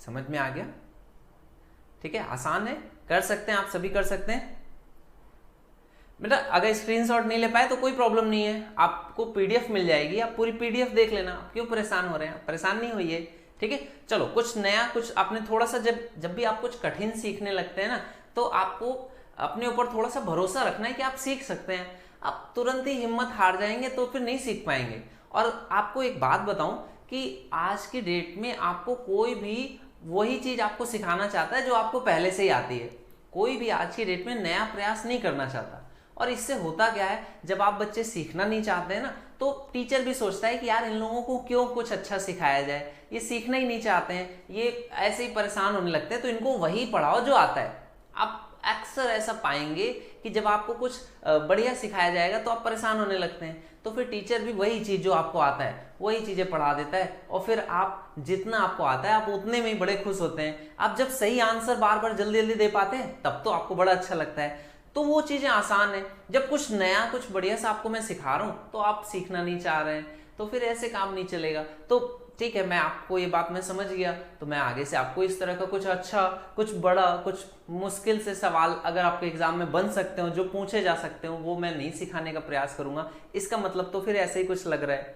Speaker 1: समझ में आ गया, ठीक है, आसान है, कर सकते हैं, आप सभी कर सकते हैं। बेटा अगर स्क्रीनशॉट नहीं ले पाए तो कोई प्रॉब्लम नहीं है, आपको पीडीएफ मिल जाएगी, आप पूरी पीडीएफ देख लेना, आप क्यों परेशान हो रहे हैं, परेशान नहीं होइए, ठीक है। चलो कुछ नया, कुछ आपने थोड़ा सा जब भी आप कुछ कठिन सीखने लगते हैं ना तो आपको अपने ऊपर थोड़ा सा भरोसा रखना है कि आप सीख सकते हैं। आप तुरंत ही हिम्मत हार जाएंगे तो फिर नहीं सीख पाएंगे। और आपको एक बात बताऊं कि आज की डेट में आपको कोई भी वही चीज आपको सिखाना चाहता है जो आपको पहले से ही आती है। कोई भी आज की डेट में नया प्रयास नहीं करना चाहता। और इससे होता क्या है, जब आप बच्चे सीखना नहीं चाहते हैं ना तो टीचर भी सोचता है कि यार इन लोगों को क्यों कुछ अच्छा सिखाया जाए, ये सीखना ही नहीं चाहते हैं, ये ऐसे ही परेशान होने लगते हैं, तो इनको वही पढ़ाओ जो आता है। आप अक्सर ऐसा पाएंगे कि जब आपको कुछ बढ़िया सिखाया जाएगा तो आप परेशान होने लगते हैं, तो फिर टीचर भी वही चीज जो आपको आता है वही चीजें पढ़ा देता है, और फिर आप जितना आपको आता है आप उतने में ही बड़े खुश होते हैं। आप जब सही आंसर बार बार जल्दी जल्दी दे पाते हैं तब तो आपको बड़ा अच्छा लगता है। तो वो चीजें आसान है। जब कुछ नया कुछ बढ़िया सा आपको मैं सिखा रहा हूं तो आप सीखना नहीं चाह रहे हैं, तो फिर ऐसे काम नहीं चलेगा। तो ठीक है, मैं आपको ये बात मैं समझ गया, तो मैं आगे से आपको इस तरह का कुछ अच्छा, कुछ बड़ा, कुछ मुश्किल से सवाल अगर आपके एग्जाम में बन सकते हो, जो पूछे जा सकते हो, वो मैं नहीं सिखाने का प्रयास करूंगा। इसका मतलब तो फिर ऐसे ही कुछ लग रहा है।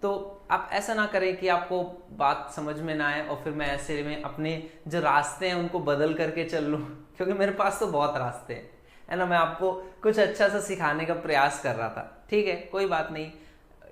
Speaker 1: तो आप ऐसा ना करें कि आपको बात समझ में ना आए और फिर मैं ऐसे में अपने जो रास्ते हैं उनको बदल करके चल लूँ, क्योंकि मेरे पास तो बहुत रास्ते हैं, है ना। मैं आपको कुछ अच्छा सा सिखाने का प्रयास कर रहा था, ठीक है, कोई बात नहीं,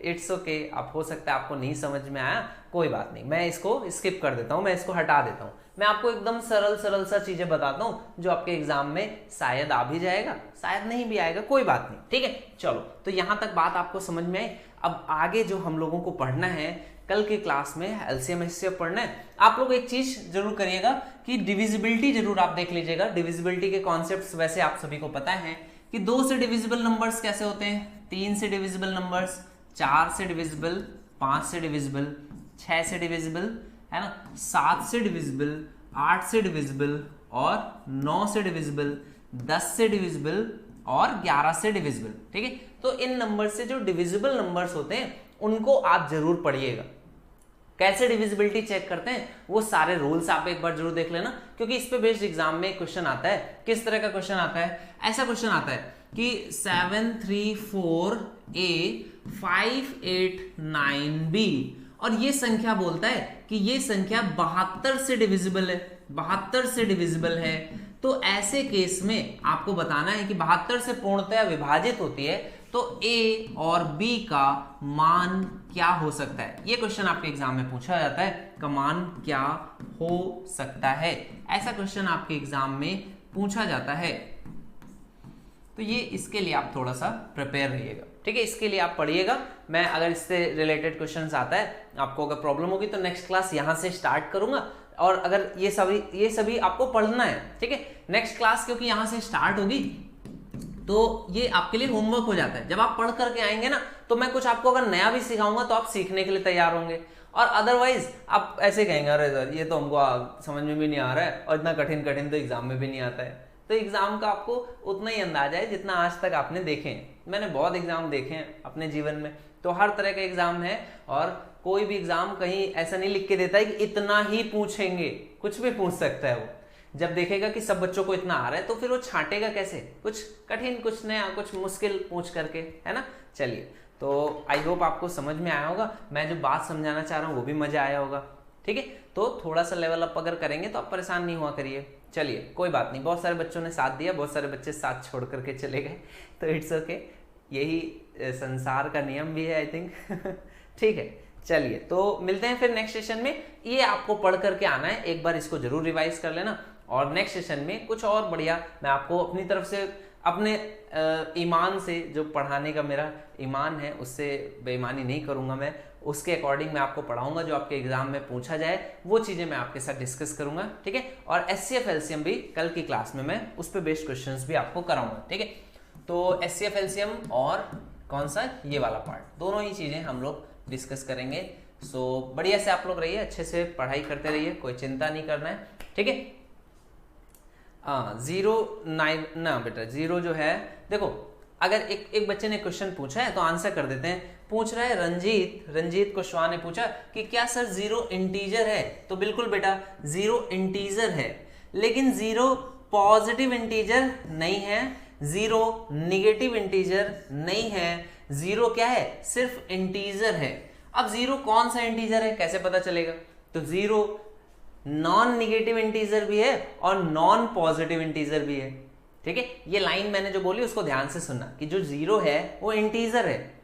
Speaker 1: इट्स ओके। आप हो सकता है आपको नहीं समझ में आया, कोई बात नहीं, मैं इसको स्किप कर देता हूँ, मैं इसको हटा देता हूँ। मैं आपको एकदम सरल सा चीजें बताता हूँ जो आपके एग्जाम में शायद आ भी जाएगा, शायद नहीं भी आएगा, कोई बात नहीं, ठीक है। चलो, तो यहां तक बात आपको समझ में आई। अब आगे जो हम लोगों को पढ़ना है, कल के क्लास में एलसीएम एचसीएफ पढ़ना है। आप लोग एक चीज जरूर करिएगा कि डिविजिबिलिटी जरूर आप देख लीजिएगा। डिविजिबिलिटी के कॉन्सेप्ट्स वैसे आप सभी को पता है कि 2 से डिविजिबल नंबर्स कैसे होते हैं, 3 से डिविजिबल नंबर्स, 4 से डिविजिबल, 5 से डिविजिबल, 6 से डिविजिबल, है ना, 7 से डिविजिबल, 8 से डिविजिबल और 9 से डिविजिबल, 10 से डिविजिबल और 11 से डिविजिबल, ठीक है। तो इन नंबर से जो डिविजिबल नंबर्स होते हैं उनको आप जरूर पढ़िएगा। कैसे डिविजिबिलिटी चेक करते हैं वो सारे रूल्स आप एक बार जरूर देख लेना, क्योंकि इस पे बेस्ड एग्जाम में क्वेश्चन आता है। किस तरह का क्वेश्चन आता है? ऐसा क्वेश्चन आता है कि 734A 589B और ये संख्या बोलता है कि ये संख्या 72 से डिविजिबल है, 72 से डिविजिबल है। तो ऐसे केस में आपको बताना है कि 72 से पूर्णतया विभाजित होती है, तो A और B का मान क्या हो सकता है? ये क्वेश्चन आपके एग्जाम में पूछा जाता है, का मान क्या हो सकता है, ऐसा क्वेश्चन आपके एग्जाम में पूछा जाता है। तो ये इसके लिए आप थोड़ा सा प्रिपेयर रहिएगा, ठीक है, इसके लिए आप पढ़िएगा। मैं अगर इससे रिलेटेड क्वेश्चंस आता है, आपको अगर प्रॉब्लम होगी तो नेक्स्ट क्लास यहाँ से स्टार्ट करूंगा, और अगर ये सभी आपको पढ़ना है, ठीक है, नेक्स्ट क्लास क्योंकि यहाँ से स्टार्ट होगी तो ये आपके लिए होमवर्क हो जाता है। जब आप पढ़ करके आएंगे ना, तो मैं कुछ आपको अगर नया भी सिखाऊंगा तो आप सीखने के लिए तैयार होंगे, और अदरवाइज आप ऐसे कहेंगे अरे सर ये तो हमको समझ में भी नहीं आ रहा है, और इतना कठिन कठिन तो एग्जाम में भी नहीं आता है। तो एग्जाम का आपको उतना ही अंदाजा है जितना आज तक आपने देखे हैं। मैंने बहुत एग्जाम देखे हैं अपने जीवन में, तो हर तरह का एग्जाम है, और कोई भी एग्जाम कहीं ऐसा नहीं लिख के देता है कि इतना ही पूछेंगे, कुछ भी पूछ सकता है वो। जब देखेगा कि सब बच्चों को इतना आ रहा है तो फिर वो छांटेगा कैसे, कुछ कठिन, कुछ नया, कुछ मुश्किल पूछ करके, है ना। चलिए, तो आई होप आपको समझ में आया होगा, मैं जो बात समझाना चाह रहा हूँ वो भी मजा आया होगा, ठीक है। तो थोड़ा सा लेवल अप अगर करेंगे तो आप परेशान नहीं हुआ करिए। चलिए, कोई बात नहीं, बहुत सारे बच्चों ने साथ दिया, बहुत सारे बच्चे साथ छोड़ करके चले गए, तो इट्स ओके, यही संसार का नियम भी है आई थिंक ठीक है। चलिए, तो मिलते हैं फिर नेक्स्ट सेशन में। ये आपको पढ़ करके आना है, एक बार इसको जरूर रिवाइज कर लेना, और नेक्स्ट सेशन में कुछ और बढ़िया मैं आपको अपनी तरफ से, अपने ईमान से, जो पढ़ाने का मेरा ईमान है उससे बेईमानी नहीं करूंगा मैं, उसके अकॉर्डिंग मैं आपको पढ़ाऊंगा। जो आपके एग्जाम में पूछा जाए वो चीजें मैं आपके साथ डिस्कस करूंगा, ठीक है। और SCF LCM भी कल की क्लास में मैं उस पर बेस्ड क्वेश्चंस भी आपको कराऊंगा, ठीक है। तो SCF LCM और कौन सा, ये वाला पार्ट, दोनों ही चीजें हम लोग डिस्कस करेंगे। सो बढ़िया से आप लोग रहिए, अच्छे से पढ़ाई करते रहिए, कोई चिंता नहीं करना है, ठीक है। 09 ना बेटा, 0 जो है, देखो अगर एक बच्चे ने क्वेश्चन पूछा है तो आंसर कर देते हैं। पूछ रहा है रंजीत कुशवाहा ने पूछा कि क्या सर 0 इंटीजर है? तो बिल्कुल बेटा, 0 इंटीजर है, लेकिन 0 पॉजिटिव इंटीजर नहीं है, 0 निगेटिव इंटीजर नहीं है, 0 क्या है, सिर्फ इंटीजर है। अब 0 कौन सा इंटीजर है कैसे पता चलेगा? तो 0 नॉन निगेटिव इंटीजर भी है और नॉन पॉजिटिव इंटीजर भी है, ठीक है। ये लाइन मैंने जो बोली उसको ध्यान से सुनना कि जो 0 है वो इंटीजर है,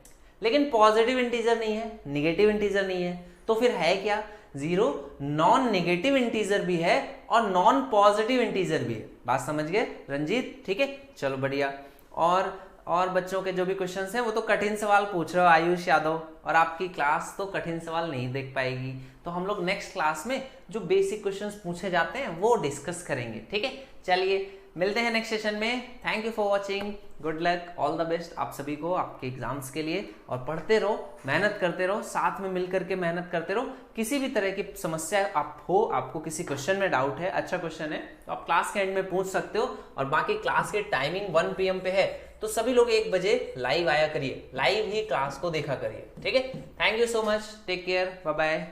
Speaker 1: लेकिन पॉजिटिव इंटीजर नहीं है, निगेटिव इंटीजर नहीं है। तो फिर है क्या? 0 नॉन निगेटिव इंटीजर भी है और नॉन पॉजिटिव इंटीजर भी है। बात समझ गए रंजीत? ठीक है, चलो बढ़िया। और बच्चों के जो भी क्वेश्चंस हैं वो तो कठिन सवाल पूछ रहे हो आयुष यादव, और आपकी क्लास तो कठिन सवाल नहीं देख पाएगी। तो हम लोग नेक्स्ट क्लास में जो बेसिक क्वेश्चंस पूछे जाते हैं वो डिस्कस करेंगे, ठीक है। चलिए, मिलते हैं नेक्स्ट सेशन में। Thank you for watching, good luck, all the best आप सभी को आपके एग्जाम्स के लिए, और पढ़ते रहो, मेहनत करते रहो, साथ में मिलकर के मेहनत करते रहो। किसी भी तरह की समस्या आपको किसी क्वेश्चन में डाउट है, अच्छा क्वेश्चन है, तो आप क्लास के एंड में पूछ सकते हो। और बाकी क्लास के टाइमिंग 1 PM पे है, तो सभी लोग 1 बजे लाइव आया करिए, लाइव ही क्लास को देखा करिए, ठीक है। Thank you so much, take care, bye bye.